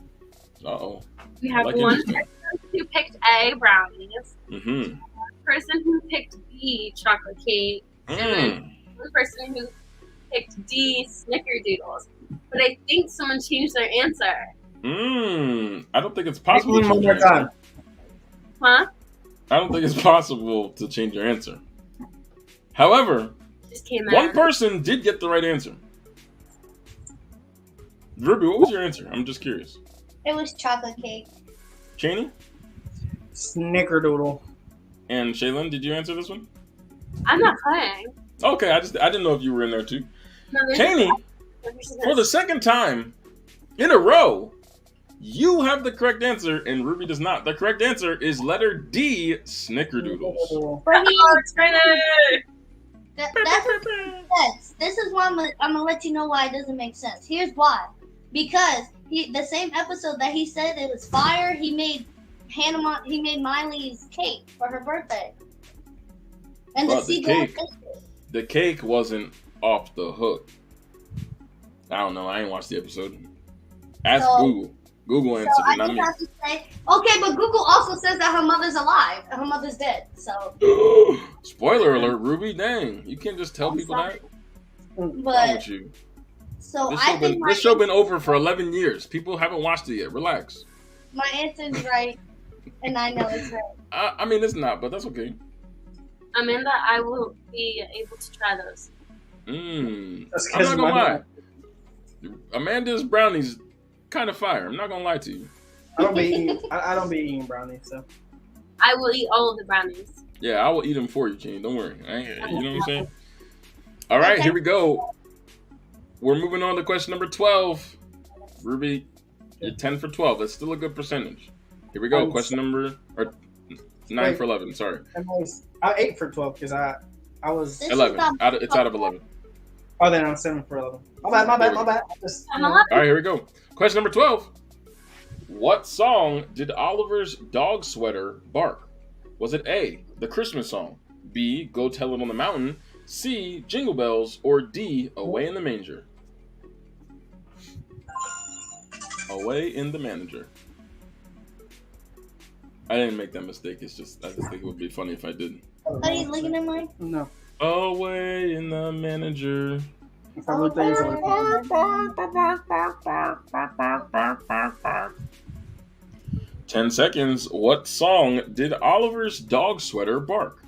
[SPEAKER 3] Uh-oh.
[SPEAKER 4] We have
[SPEAKER 3] like
[SPEAKER 4] one
[SPEAKER 3] interesting.
[SPEAKER 4] person who picked A, brownies.
[SPEAKER 3] Mm-hmm.
[SPEAKER 4] One person who picked B, chocolate cake. And then one person who picked D, snickerdoodles. But I think someone changed their answer.
[SPEAKER 3] I don't think it's possible to
[SPEAKER 1] One
[SPEAKER 3] change
[SPEAKER 1] more
[SPEAKER 3] your answer.
[SPEAKER 1] time.
[SPEAKER 4] Huh?
[SPEAKER 3] I don't think it's possible to change your answer. However,
[SPEAKER 4] Just came
[SPEAKER 3] one
[SPEAKER 4] out.
[SPEAKER 3] person did get the right answer. Ruby, what was your answer? I'm just curious.
[SPEAKER 2] It was chocolate cake.
[SPEAKER 3] Cheney
[SPEAKER 1] Snickerdoodle.
[SPEAKER 3] and Shaylin, did you answer this one?
[SPEAKER 4] I'm not playing.
[SPEAKER 3] Okay, I didn't know if you were in there too.
[SPEAKER 4] No, there's
[SPEAKER 3] Cheney, for the second time in a row, you have the correct answer and Ruby does not. The correct answer is letter D, snickerdoodles.
[SPEAKER 2] But he,
[SPEAKER 4] excited!
[SPEAKER 2] that doesn't make sense. This is why I'm gonna let you know why it doesn't make sense. Here's why. Because the same episode that he said it was fire, he made Miley's cake for her birthday. And
[SPEAKER 3] But
[SPEAKER 2] the
[SPEAKER 3] the
[SPEAKER 2] seagull
[SPEAKER 3] cake- The cake wasn't off the hook. I don't know. I ain't watched the episode. Ask
[SPEAKER 2] So-
[SPEAKER 3] Google. Google
[SPEAKER 2] So
[SPEAKER 3] answered
[SPEAKER 2] I
[SPEAKER 3] it, not
[SPEAKER 2] just
[SPEAKER 3] me.
[SPEAKER 2] have to say, okay, but Google also says that her mother's alive. Her mother's dead. So,
[SPEAKER 3] Spoiler alert, Ruby. Dang, you can't just tell
[SPEAKER 2] I'm
[SPEAKER 3] people
[SPEAKER 2] sorry.
[SPEAKER 3] that. What's wrong
[SPEAKER 2] but
[SPEAKER 3] with you?
[SPEAKER 2] So
[SPEAKER 3] This
[SPEAKER 2] I
[SPEAKER 3] show
[SPEAKER 2] think
[SPEAKER 3] been
[SPEAKER 2] my
[SPEAKER 3] this show been over for 11 years. People haven't watched it yet. Relax.
[SPEAKER 2] answer is right, and I know it's right.
[SPEAKER 3] I mean, it's not, but that's okay.
[SPEAKER 4] Amanda, I will be able to try those.
[SPEAKER 1] That's
[SPEAKER 3] I'm
[SPEAKER 1] 'cause
[SPEAKER 3] not gonna lie.
[SPEAKER 1] mine-
[SPEAKER 3] Amanda's brownies kind of fire. I'm not gonna lie to you.
[SPEAKER 1] I don't be eating. I don't be eating brownies. So
[SPEAKER 4] I will eat all of the brownies.
[SPEAKER 3] Yeah, I will eat them for you, Gene. Don't worry. You know what I'm saying? All right,
[SPEAKER 2] Okay.
[SPEAKER 3] here we go. We're moving on to question number 12. Ruby, you're 10 for 12. That's still a good percentage. Here we go. Question number 9 for 11. Sorry,
[SPEAKER 1] I 8 for 12 because I was.
[SPEAKER 2] This is
[SPEAKER 3] 11.
[SPEAKER 2] not-
[SPEAKER 3] It's out of 11.
[SPEAKER 1] Oh, then I'm 7 for 11. My bad. I just,
[SPEAKER 4] I'm 11.
[SPEAKER 3] All right, here we go. Question number 12. What song did Oliver's dog sweater bark? Was it A, the Christmas song, B, Go Tell It on the Mountain, C, Jingle Bells, or D, Away in the Manger? Away in the Manger. I didn't make that mistake. I just think it would be funny if I did.
[SPEAKER 2] Are you looking at mine?
[SPEAKER 1] No.
[SPEAKER 3] Away in the Manger.
[SPEAKER 1] If I looked at you, I would.
[SPEAKER 3] 10 seconds. What song did Oliver's dog sweater bark?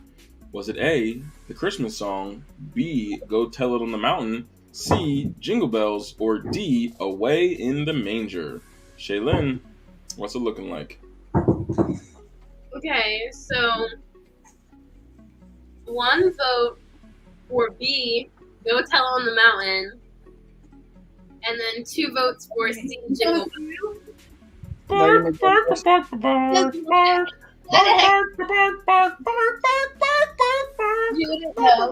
[SPEAKER 3] Was it A, the Christmas song, B, Go Tell It on the Mountain, C, Jingle Bells, or D, Away in the Manger? Shaylin, what's it looking like?
[SPEAKER 4] Okay, so 1 vote for B, Go Tell on the Mountain, and then 2 votes for C, Jingle Bells.
[SPEAKER 2] You didn't know.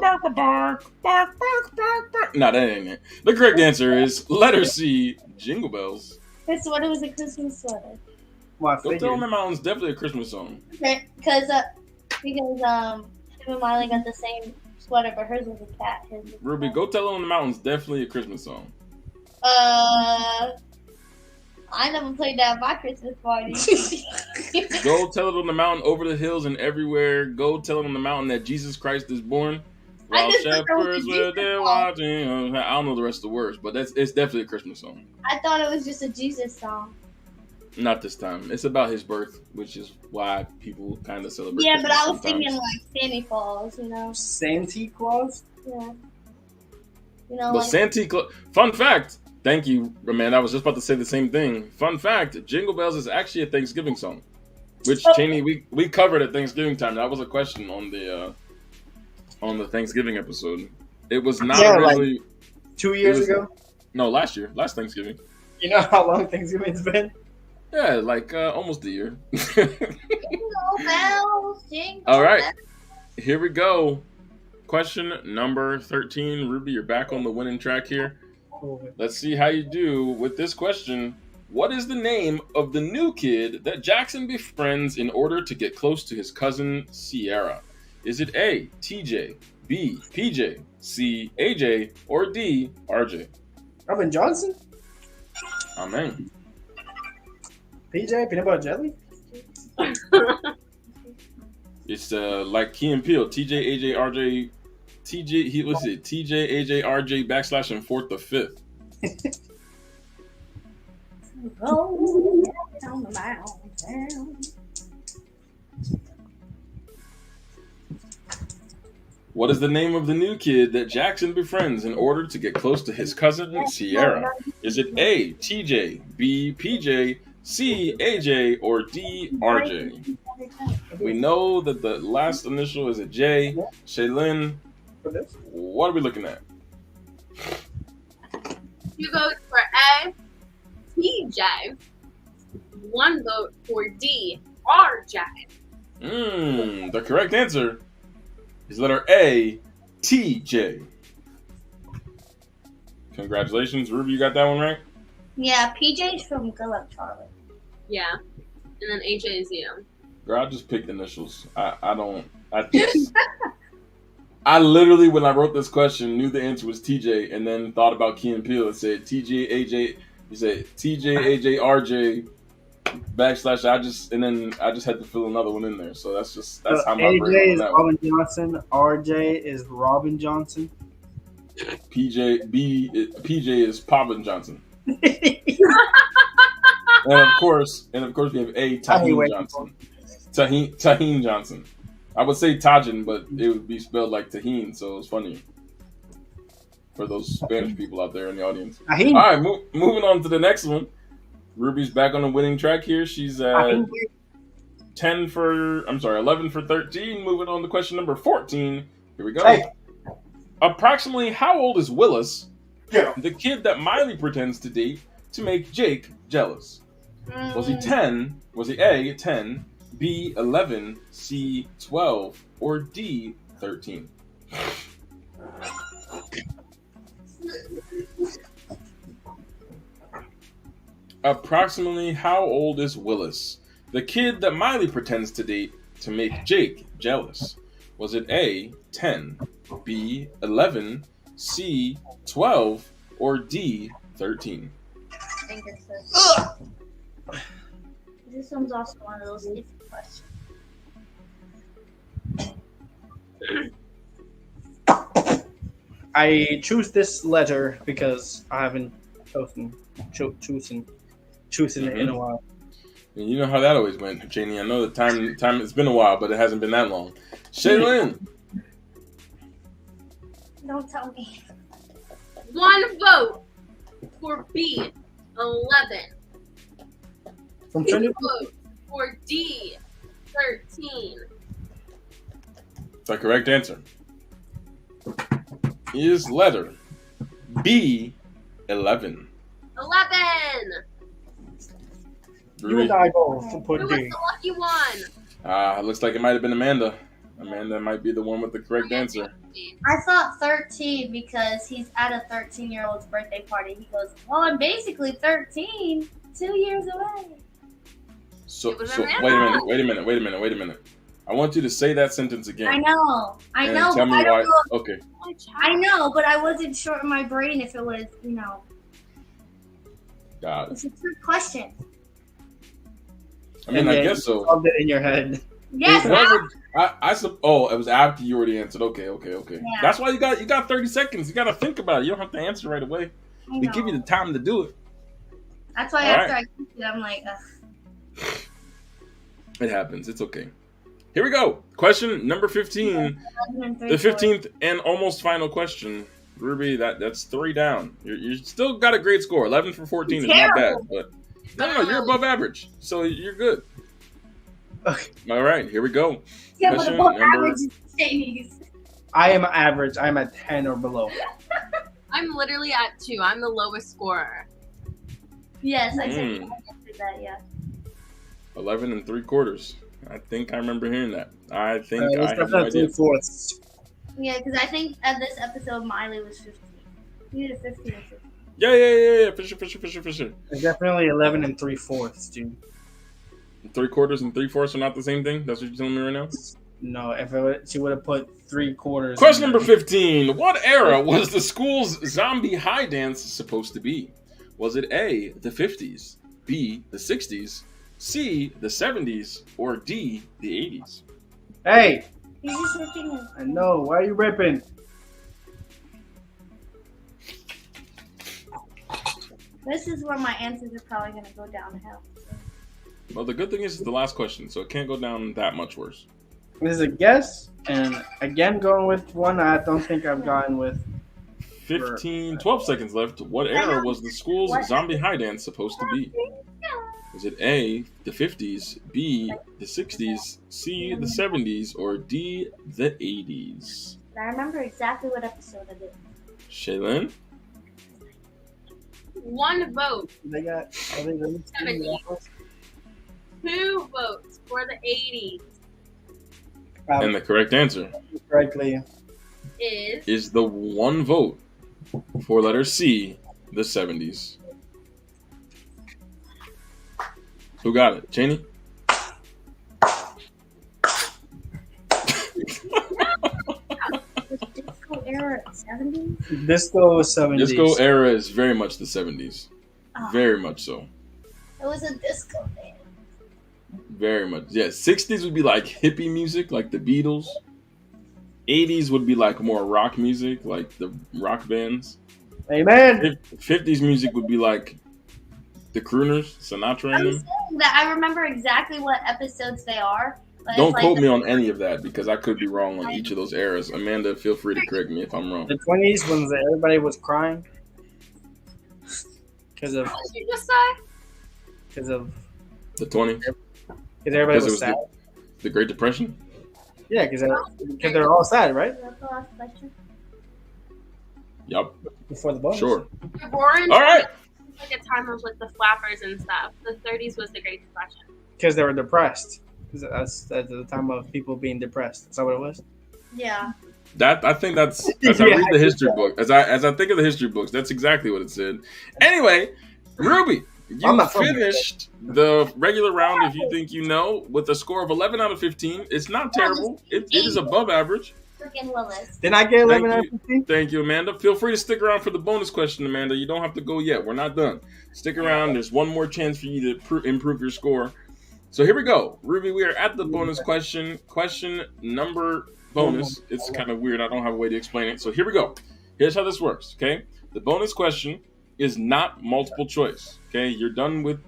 [SPEAKER 3] No, that ain't it. The correct answer is letter C, Jingle Bells.
[SPEAKER 2] This sweater was a Christmas sweater.
[SPEAKER 1] Well, I
[SPEAKER 3] Go Tell
[SPEAKER 1] figured.
[SPEAKER 3] on the Mountain's definitely a Christmas song.
[SPEAKER 2] Because him and Miley got the same sweater, but hers was a cat. His was a
[SPEAKER 3] Ruby,
[SPEAKER 2] cat.
[SPEAKER 3] Go Tell It on the Mountain's definitely a Christmas song.
[SPEAKER 2] I never played that at my Christmas party.
[SPEAKER 3] Go tell it on the mountain, over the hills and everywhere. Go tell it on the mountain that Jesus Christ is born.
[SPEAKER 2] I
[SPEAKER 3] While
[SPEAKER 2] just thought that was
[SPEAKER 3] shepherds
[SPEAKER 2] a
[SPEAKER 3] were
[SPEAKER 2] Jesus
[SPEAKER 3] there
[SPEAKER 2] song.
[SPEAKER 3] watching. I don't know the rest of the words, but it's definitely a Christmas song.
[SPEAKER 2] I thought it was just a Jesus song.
[SPEAKER 3] Not this time. It's about his birth, which is why people kind of celebrate.
[SPEAKER 2] Yeah, but
[SPEAKER 3] Christmas
[SPEAKER 2] I was
[SPEAKER 3] sometimes.
[SPEAKER 2] thinking like Santa Claus, you know?
[SPEAKER 1] Santa Claus?
[SPEAKER 2] Yeah. You know,
[SPEAKER 3] But
[SPEAKER 2] like
[SPEAKER 3] Santa Claus. Fun fact. Thank you, man. I was just about to say the same thing. Fun fact: Jingle Bells is actually a Thanksgiving song, which Cheney we covered at Thanksgiving time. That was a question on the Thanksgiving episode. It was not
[SPEAKER 1] Yeah,
[SPEAKER 3] originally
[SPEAKER 1] 2 years
[SPEAKER 3] was-
[SPEAKER 1] ago?
[SPEAKER 3] last year, last Thanksgiving.
[SPEAKER 1] You know how long Thanksgiving's been?
[SPEAKER 3] Yeah, like almost a year.
[SPEAKER 2] Jingle bells, jingle
[SPEAKER 3] All right.
[SPEAKER 2] bells.
[SPEAKER 3] Here we go. Question number 13. Ruby, you're back on the winning track here. Let's see how you do with this question. What is the name of the new kid that Jackson befriends in order to get close to his cousin Sierra? Is it A, TJ, B, PJ, C, AJ, or D, RJ?
[SPEAKER 1] Robin Johnson?
[SPEAKER 3] Amen.
[SPEAKER 1] PJ? Peanut Butter Jelly?
[SPEAKER 3] It's like Key and Peele. TJ, AJ, RJ. TJ, let's see. TJ, AJ, RJ, backslash, and 4th to 5th.
[SPEAKER 2] Roll down the mountain.
[SPEAKER 3] What is the name of the new kid that Jackson befriends in order to get close to his cousin Sierra? Is it A, TJ, B, PJ, C, AJ, or D, RJ? We know that the last initial is a J. Shaylin,
[SPEAKER 1] For this?
[SPEAKER 3] what are we looking at?
[SPEAKER 4] 2 votes for A, TJ. 1 vote for D, RJ.
[SPEAKER 3] The correct answer is letter A, TJ. Congratulations, Ruby, you got that one right?
[SPEAKER 2] Yeah, PJ's from Good Luck Charlie.
[SPEAKER 4] Yeah. And then AJ is you.
[SPEAKER 3] Girl, I just picked initials. I literally, when I wrote this question, knew the answer was TJ, and then thought about Key and Peele and said TJ, AJ. You said TJ, AJ, RJ, backslash. I just had to fill another one in there. So that's how my brain
[SPEAKER 1] AJ
[SPEAKER 3] went
[SPEAKER 1] is
[SPEAKER 3] that one.
[SPEAKER 1] Robin Johnson. RJ is Robin Johnson.
[SPEAKER 3] PJ is Poppin Johnson. And of course we have A, Taheen Johnson. Taheen Johnson. I would say Tajin, but it would be spelled like Taheen, so it's funny for those Spanish people out there in the audience.
[SPEAKER 1] Taheen.
[SPEAKER 3] All right, moving on to the next one. Ruby's back on the winning track here. She's 11 for 13. Moving on to question number 14. Here we go.
[SPEAKER 1] Hey.
[SPEAKER 3] Approximately how old is Willis,
[SPEAKER 1] Yeah.
[SPEAKER 3] the kid that Miley pretends to date to make Jake jealous? Was he 10? Was he A, 10, B, 11, C, 12, or D, 13? Approximately how old is Willis, the kid that Miley pretends to date to make Jake jealous? Was it A, 10, B, 11, C, 12, or D, 13?
[SPEAKER 2] I think it's this. This one's also one of those easy questions.
[SPEAKER 1] I choose this letter because I haven't chosen it in a while.
[SPEAKER 3] And you know how that always went, Janie. I know the time it's been a while, but it hasn't been that long. Shaylin.
[SPEAKER 2] Don't tell me.
[SPEAKER 4] 1 vote for B, 11.
[SPEAKER 1] From
[SPEAKER 4] 2
[SPEAKER 1] 20
[SPEAKER 4] votes for D, 13.
[SPEAKER 3] The correct answer is letter B, 11.
[SPEAKER 4] 11.
[SPEAKER 1] you and I both
[SPEAKER 4] Who
[SPEAKER 1] put
[SPEAKER 4] was
[SPEAKER 1] D.
[SPEAKER 4] the lucky one?
[SPEAKER 3] It looks like it might have been Amanda. Amanda might be the one with the correct answer.
[SPEAKER 2] I thought 13 because he's at a 13-year-old's birthday party. He goes, well, I'm basically 13, 2 years away.
[SPEAKER 3] So
[SPEAKER 4] It was
[SPEAKER 3] wait
[SPEAKER 4] Amanda.
[SPEAKER 3] a minute. I want you to say that sentence again.
[SPEAKER 2] I know,
[SPEAKER 3] and
[SPEAKER 2] but
[SPEAKER 3] tell me
[SPEAKER 2] I
[SPEAKER 3] why.
[SPEAKER 2] don't know.
[SPEAKER 3] Okay.
[SPEAKER 2] I know, but I wasn't sure in my brain if it was,
[SPEAKER 3] Got it.
[SPEAKER 2] it's a trick question.
[SPEAKER 3] I mean, I guess so.
[SPEAKER 1] Solved it in your head.
[SPEAKER 2] Yes,
[SPEAKER 3] It was after you already answered. Okay.
[SPEAKER 2] Yeah.
[SPEAKER 3] That's why you got 30 seconds. You got to think about it. You don't have to answer right away.
[SPEAKER 2] I
[SPEAKER 3] We
[SPEAKER 2] know.
[SPEAKER 3] give you the time to do it.
[SPEAKER 2] That's why
[SPEAKER 3] All
[SPEAKER 2] after I clicked it, I'm like, ugh.
[SPEAKER 3] It happens. It's okay. Here we go. Question number 15. The
[SPEAKER 2] 15th.
[SPEAKER 3] 15th and almost final question. Ruby, that's 3 down. You still got a great score. 11 for 14 is not bad, but no, you're above average, so you're good.
[SPEAKER 1] Okay.
[SPEAKER 3] All right, here we go.
[SPEAKER 2] Yeah, but
[SPEAKER 3] Question
[SPEAKER 2] above
[SPEAKER 3] number-
[SPEAKER 2] average is Chinese.
[SPEAKER 1] I am average. I'm at 10 or below.
[SPEAKER 4] I'm literally at 2. I'm the lowest scorer.
[SPEAKER 2] Yes, I said
[SPEAKER 3] Mm.
[SPEAKER 2] that, yeah.
[SPEAKER 3] 11 and 3/4. I think I remember hearing that. I think
[SPEAKER 1] Let's
[SPEAKER 3] I have
[SPEAKER 1] start
[SPEAKER 3] no
[SPEAKER 1] at
[SPEAKER 3] idea.
[SPEAKER 1] 3/4.
[SPEAKER 2] Yeah, because I think at this episode, Miley was 15. You did 15 or 15.
[SPEAKER 3] Yeah. For sure.
[SPEAKER 1] It's definitely 11 and 3/4, dude.
[SPEAKER 3] 3/4 and 3/4 are not the same thing. That's what you're telling me right now.
[SPEAKER 1] No, she would have put 3/4.
[SPEAKER 3] Question number 15. What era was the school's zombie high dance supposed to be? Was it A, the 50s, B, the 60s, C, the 70s, or D, the 80s?
[SPEAKER 1] Hey,
[SPEAKER 2] He's just ripping it.
[SPEAKER 1] I know. Why are you ripping?
[SPEAKER 2] This is where my answers are probably going to go downhill.
[SPEAKER 3] Well, the good thing is it's the last question, so it can't go down that much worse.
[SPEAKER 1] This is a guess, and again, going with one I don't think I've gone with.
[SPEAKER 3] 12 seconds left. What era was the school's zombie high dance supposed to be? Was it A, the 50s, B, the 60s, C, the 70s, or D, the 80s?
[SPEAKER 2] I remember exactly what episode it is.
[SPEAKER 3] Shaylin?
[SPEAKER 4] 1 vote,
[SPEAKER 1] They got.
[SPEAKER 4] 70s. 2 votes for the 80s
[SPEAKER 3] And the correct answer
[SPEAKER 1] correctly.
[SPEAKER 4] is
[SPEAKER 3] the 1 vote for letter C, the 70s. Who got it? Cheney?
[SPEAKER 2] Was disco era 70s?
[SPEAKER 1] Disco 70s.
[SPEAKER 3] Disco era is very much the 70s.
[SPEAKER 2] Oh,
[SPEAKER 3] Very much so.
[SPEAKER 2] it was a disco band.
[SPEAKER 3] Very much. Yeah, 60s would be like hippie music, like the Beatles. 80s would be like more rock music, like the rock bands.
[SPEAKER 1] Amen.
[SPEAKER 3] 50s music would be like the crooners, Sinatra
[SPEAKER 2] I'm
[SPEAKER 3] and them.
[SPEAKER 2] saying that I remember exactly what episodes they are. But
[SPEAKER 3] Don't
[SPEAKER 2] it's like
[SPEAKER 3] quote me on any of that because I could be wrong on each of those eras. Amanda, feel free to correct me if I'm wrong.
[SPEAKER 1] The 20s when everybody was crying because of
[SPEAKER 4] What did you just say?
[SPEAKER 3] The 20s,
[SPEAKER 1] everybody
[SPEAKER 3] because it
[SPEAKER 1] was
[SPEAKER 3] was
[SPEAKER 1] sad.
[SPEAKER 3] the Great Depression.
[SPEAKER 1] Yeah, because they're all sad, right?
[SPEAKER 2] That's the last question.
[SPEAKER 3] Yup,
[SPEAKER 1] Before the bonus.
[SPEAKER 3] sure.
[SPEAKER 4] The Roaring
[SPEAKER 3] All right.
[SPEAKER 4] was like a time of like the flappers and stuff. The 30s was the Great Depression.
[SPEAKER 1] Because they were depressed. That's the time of people being depressed. Is that what it was?
[SPEAKER 2] Yeah.
[SPEAKER 3] That I think that's as I
[SPEAKER 1] Yeah,
[SPEAKER 3] read
[SPEAKER 1] I
[SPEAKER 3] the
[SPEAKER 1] think
[SPEAKER 3] history book, as I think of the history books, that's exactly what it said. Anyway, Ruby,
[SPEAKER 1] I'm
[SPEAKER 3] you
[SPEAKER 1] not from
[SPEAKER 3] finished the regular round if you think you know with a score of 11 out of 15. It's not terrible. It is above average.
[SPEAKER 2] Freaking Willis.
[SPEAKER 1] Didn't I get 11
[SPEAKER 3] Thank
[SPEAKER 1] out
[SPEAKER 3] you.
[SPEAKER 1] of 15?
[SPEAKER 3] Thank you, Amanda. Feel free to stick around for the bonus question, Amanda. You don't have to go yet. We're not done. Stick around. There's one more chance for you to improve your score. So here we go. Ruby, we are at the bonus question. Question number bonus. It's kind of weird. I don't have a way to explain it. So here we go. Here's how this works, okay? The bonus question is not multiple choice, okay? You're done with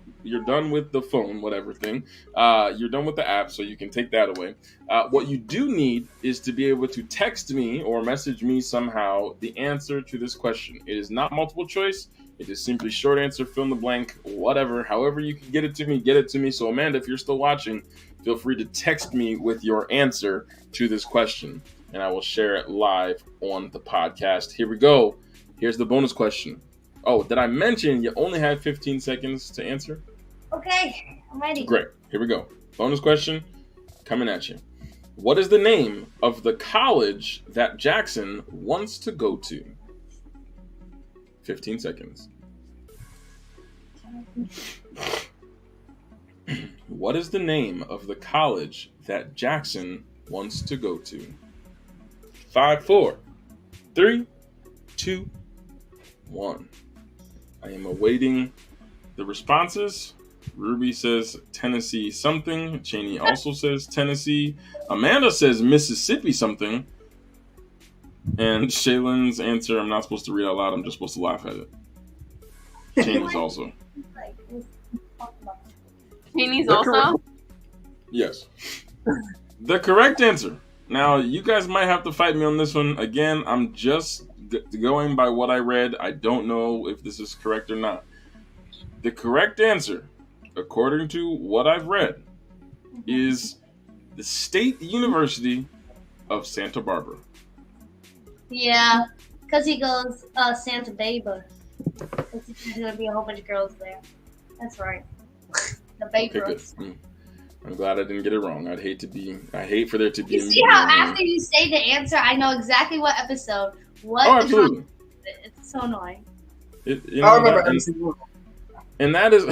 [SPEAKER 3] the phone, whatever thing. You're done with the app, so you can take that away. What you do need is to be able to text me or message me somehow the answer to this question. It is not multiple choice. It is simply short answer, fill in the blank, whatever. However you can get it to me, get it to me. So Amanda, if you're still watching, feel free to text me with your answer to this question, and I will share it live on the podcast. Here we go. Here's the bonus question. Oh, did I mention you only had 15 seconds to answer?
[SPEAKER 2] Okay, I'm ready.
[SPEAKER 3] Great. Here we go. Bonus question coming at you. What is the name of the college that Jackson wants to go to? 15 seconds. What is the name of the college that Jackson wants to go to? 5, 4, 3, 2, 1. I am awaiting the responses. Ruby says Tennessee something. Cheney also says Tennessee. Amanda says Mississippi something. And Shaylin's answer, I'm not supposed to read out loud. I'm just supposed to laugh at it. Cheney's also.
[SPEAKER 4] Cheney's
[SPEAKER 3] The
[SPEAKER 4] also?
[SPEAKER 3] correct- Yes. The correct answer. Now, you guys might have to fight me on this one. Again, I'm just going by what I read. I don't know if this is correct or not. The correct answer, according to what I've read, is the State University of Santa Barbara.
[SPEAKER 2] Yeah, because he goes Santa Barbara. There's gonna be a whole bunch of girls there. That's right. The
[SPEAKER 3] Okay, good.
[SPEAKER 2] Babers.
[SPEAKER 3] I'm glad I didn't get it wrong. I hate for there to be.
[SPEAKER 2] You see how after you say the answer, I know exactly what episode. What?
[SPEAKER 3] Oh,
[SPEAKER 2] is
[SPEAKER 3] absolutely.
[SPEAKER 2] wrong with it. It's so annoying.
[SPEAKER 1] I remember every single one.
[SPEAKER 3] And that is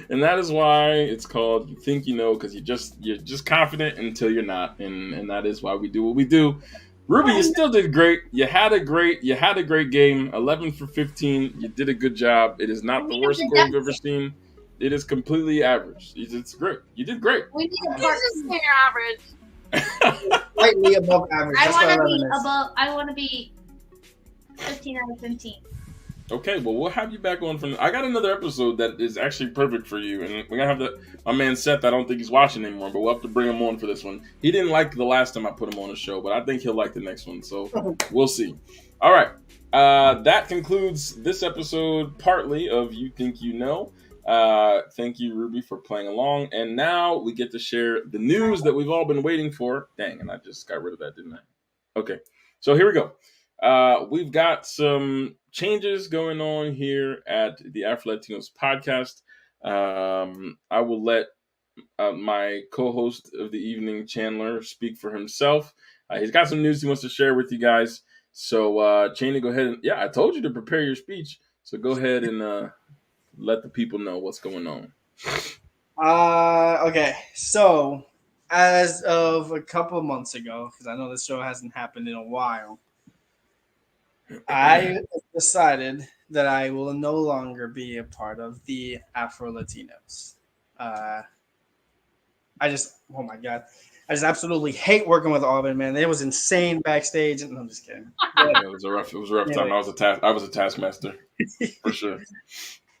[SPEAKER 3] and that is why it's called You Think You Know, because you're just confident until you're not, and that is why we do what we do. Ruby, you still did great. You had a great game. 11 for 15. You did a good job. It is not the worst score you've ever seen. It is completely average. It's great. You did great.
[SPEAKER 2] We need a
[SPEAKER 4] This
[SPEAKER 2] part.
[SPEAKER 4] is near average.
[SPEAKER 1] Slightly above average.
[SPEAKER 2] I
[SPEAKER 1] That's
[SPEAKER 2] want
[SPEAKER 1] what
[SPEAKER 2] to be
[SPEAKER 1] 11 is.
[SPEAKER 2] above. I want to be 15 out of 15.
[SPEAKER 3] Okay, well, we'll have you back on from. I got another episode that is actually perfect for you, and we're gonna have my man Seth. I don't think he's watching anymore, but we'll have to bring him on for this one. He didn't like the last time I put him on the show, but I think he'll like the next one. So we'll see. All right, that concludes this episode, partly of You Think You Know. Thank you, Ruby, for playing along, and now we get to share the news that we've all been waiting for. Dang, and I just got rid of that, didn't I? Okay, so here we go. We've got some changes going on here at the Afro Latinos podcast. I will let my co-host of the evening, Chandler, speak for himself. He's got some news he wants to share with you guys. So, Chandler, go ahead and I told you to prepare your speech. So go ahead and let the people know what's going on.
[SPEAKER 1] Okay, so as of a couple of months ago, because I know this show hasn't happened in a while, I decided that I will no longer be a part of the Afro Latinos. oh my god, I just absolutely hate working with Alvin, man. It was insane backstage. No, I'm just kidding. But
[SPEAKER 3] Yeah, it was a rough time.
[SPEAKER 1] anyway,
[SPEAKER 3] I was a taskmaster for sure.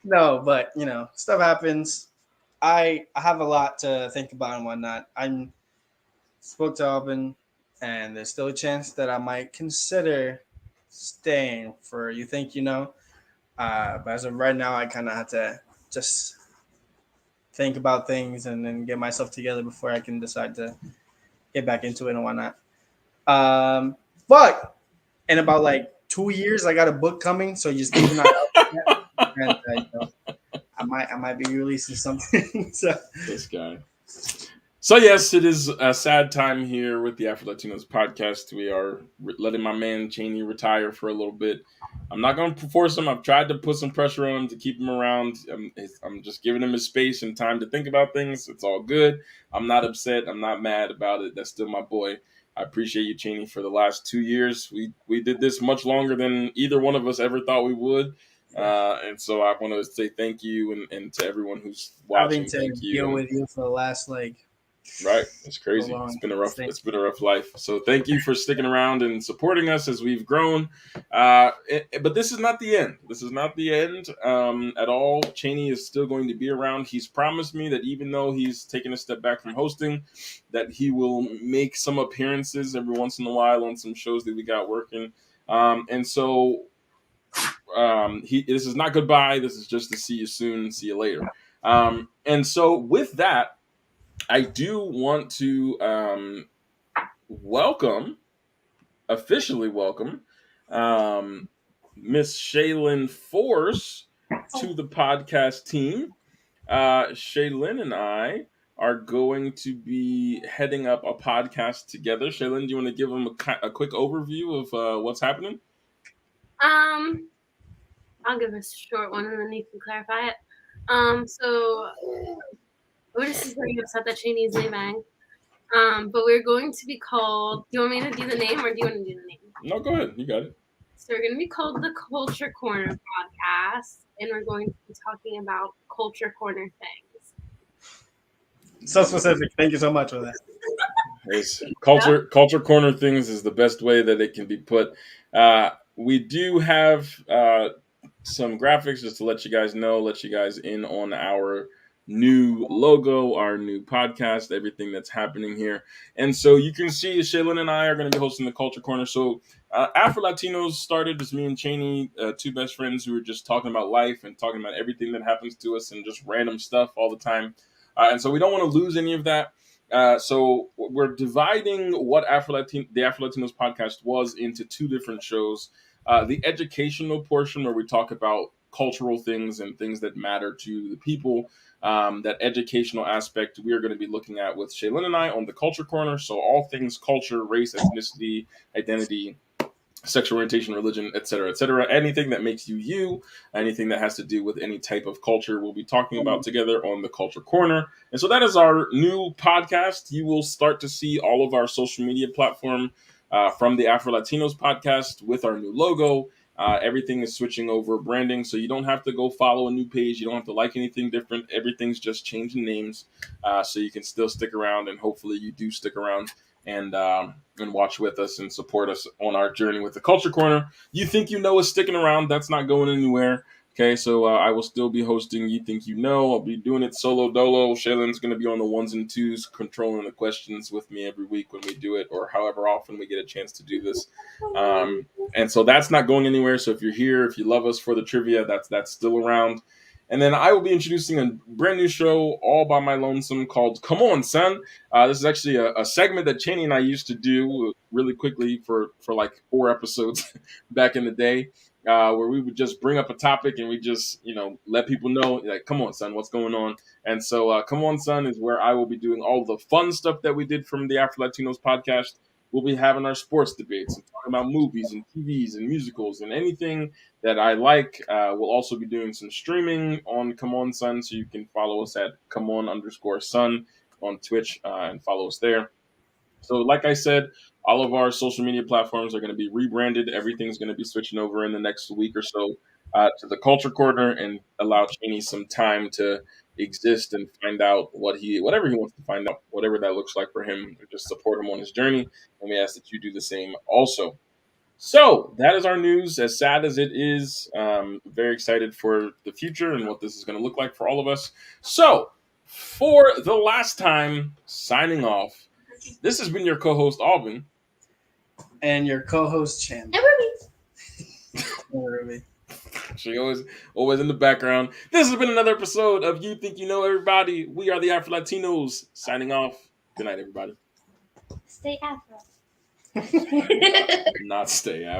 [SPEAKER 1] no, but stuff happens. I have a lot to think about and whatnot. I spoke to Alvin, and there's still a chance that I might consider staying for You Think You Know. But as of right now, I kind of have to just think about things and then get myself together before I can decide to get back into it and whatnot. But in about like 2 years, I got a book coming, so just keep an eye out for that. And I might be releasing something. So
[SPEAKER 3] This guy. So yes, it is a sad time here with the Afro Latinos podcast. We are letting my man Cheney retire for a little bit. I'm not going to force him. I've tried to put some pressure on him to keep him around. I'm just giving him his space and time to think about things. It's all good. I'm not upset. I'm not mad about it. That's still my boy. I appreciate you, Cheney, for the last 2 years. We did this much longer than either one of us ever thought we would. And so I want to say thank you and to everyone who's watching.
[SPEAKER 1] having to
[SPEAKER 3] Thank you.
[SPEAKER 1] deal with you for the last
[SPEAKER 3] Right, it's crazy.
[SPEAKER 1] so long.
[SPEAKER 3] It's been a rough life. So thank you for sticking around and supporting us as we've grown. But this is not the end. This is not the end at all. Cheney is still going to be around. He's promised me that even though he's taken a step back from hosting, that he will make some appearances every once in a while on some shows that we got working. And so this is not goodbye. This is just to see you soon. See you later. And so with that, I do want to officially welcome Miss Shaylin Force to the podcast team. Shaylin and I are going to be heading up a podcast together. Shaylin, do you want to give them a quick overview of what's happening?
[SPEAKER 4] I'll give a short one and then you can clarify it. So Otis is very upset that Cheney's leaving. But we're going to be called. Do you want me to do the name, or do you want to do the name?
[SPEAKER 3] No, go ahead. You got it.
[SPEAKER 4] So we're going to be called the Culture Corner Podcast, and we're going to be talking about Culture Corner things.
[SPEAKER 1] So specific. Thank you so much for that.
[SPEAKER 3] Culture Corner things is the best way that it can be put. We do have some graphics just to let you guys know, let you guys in on our new logo, our new podcast, everything that's happening here. And so you can see Shaylin and I are going to be hosting the Culture Corner. So Afro Latinos started as me and Cheney, two best friends who were just talking about life and talking about everything that happens to us and just random stuff all the time. And so we don't want to lose any of that. So we're dividing what the Afro Latinos podcast was into two different shows. The educational portion, where we talk about cultural things and things that matter to the people. That educational aspect we are going to be looking at with Shaylin and I on the Culture Corner. So all things culture, race, ethnicity, identity, sexual orientation, religion, etc., anything that makes you, anything that has to do with any type of culture, we'll be talking about together on the Culture Corner. And so that is our new podcast. You will start to see all of our social media platform from the Afro Latinos podcast with our new logo. Everything is switching over branding, so you don't have to go follow a new page. You don't have to like anything different. Everything's just changing names, so you can still stick around, and hopefully you do stick around and watch with us and support us on our journey with the Culture Corner. You Think You Know is sticking around. That's not going anywhere. Okay, so I will still be hosting You Think You Know. I'll be doing it solo dolo. Shaylin's going to be on the ones and twos, controlling the questions with me every week when we do it, or however often we get a chance to do this. And so that's not going anywhere. So if you're here, if you love us for the trivia, that's still around. And then I will be introducing a brand new show all by my lonesome called Come On, Son. This is actually a segment that Cheney and I used to do really quickly for like 4 episodes back in the day, where we would just bring up a topic and we just, let people know, like, come on, son, what's going on? And so Come On, Son is where I will be doing all the fun stuff that we did from the Afro Latinos podcast. We'll be having our sports debates and talking about movies and TVs and musicals and anything that I like. We'll also be doing some streaming on Come On Son, so you can follow us at ComeOn_Son on Twitch and follow us there. So like I said, all of our social media platforms are going to be rebranded. Everything's going to be switching over in the next week or so to the Culture Corner and allow Cheney some time to exist and find out whatever he wants to find out, whatever that looks like for him. Just support him on his journey, and we ask that you do the same also. So that is our news. As sad as it is, very excited for the future and what this is going to look like for all of us. So, for the last time, signing off. This has been your co-host Alvin
[SPEAKER 1] and your co-host Chan.
[SPEAKER 2] And
[SPEAKER 1] Ruby.
[SPEAKER 3] She always in the background. This has been another episode of You Think You Know Everybody. We are the Afro Latinos signing off. Good night, everybody.
[SPEAKER 2] Stay Afro.
[SPEAKER 3] Not stay Afro.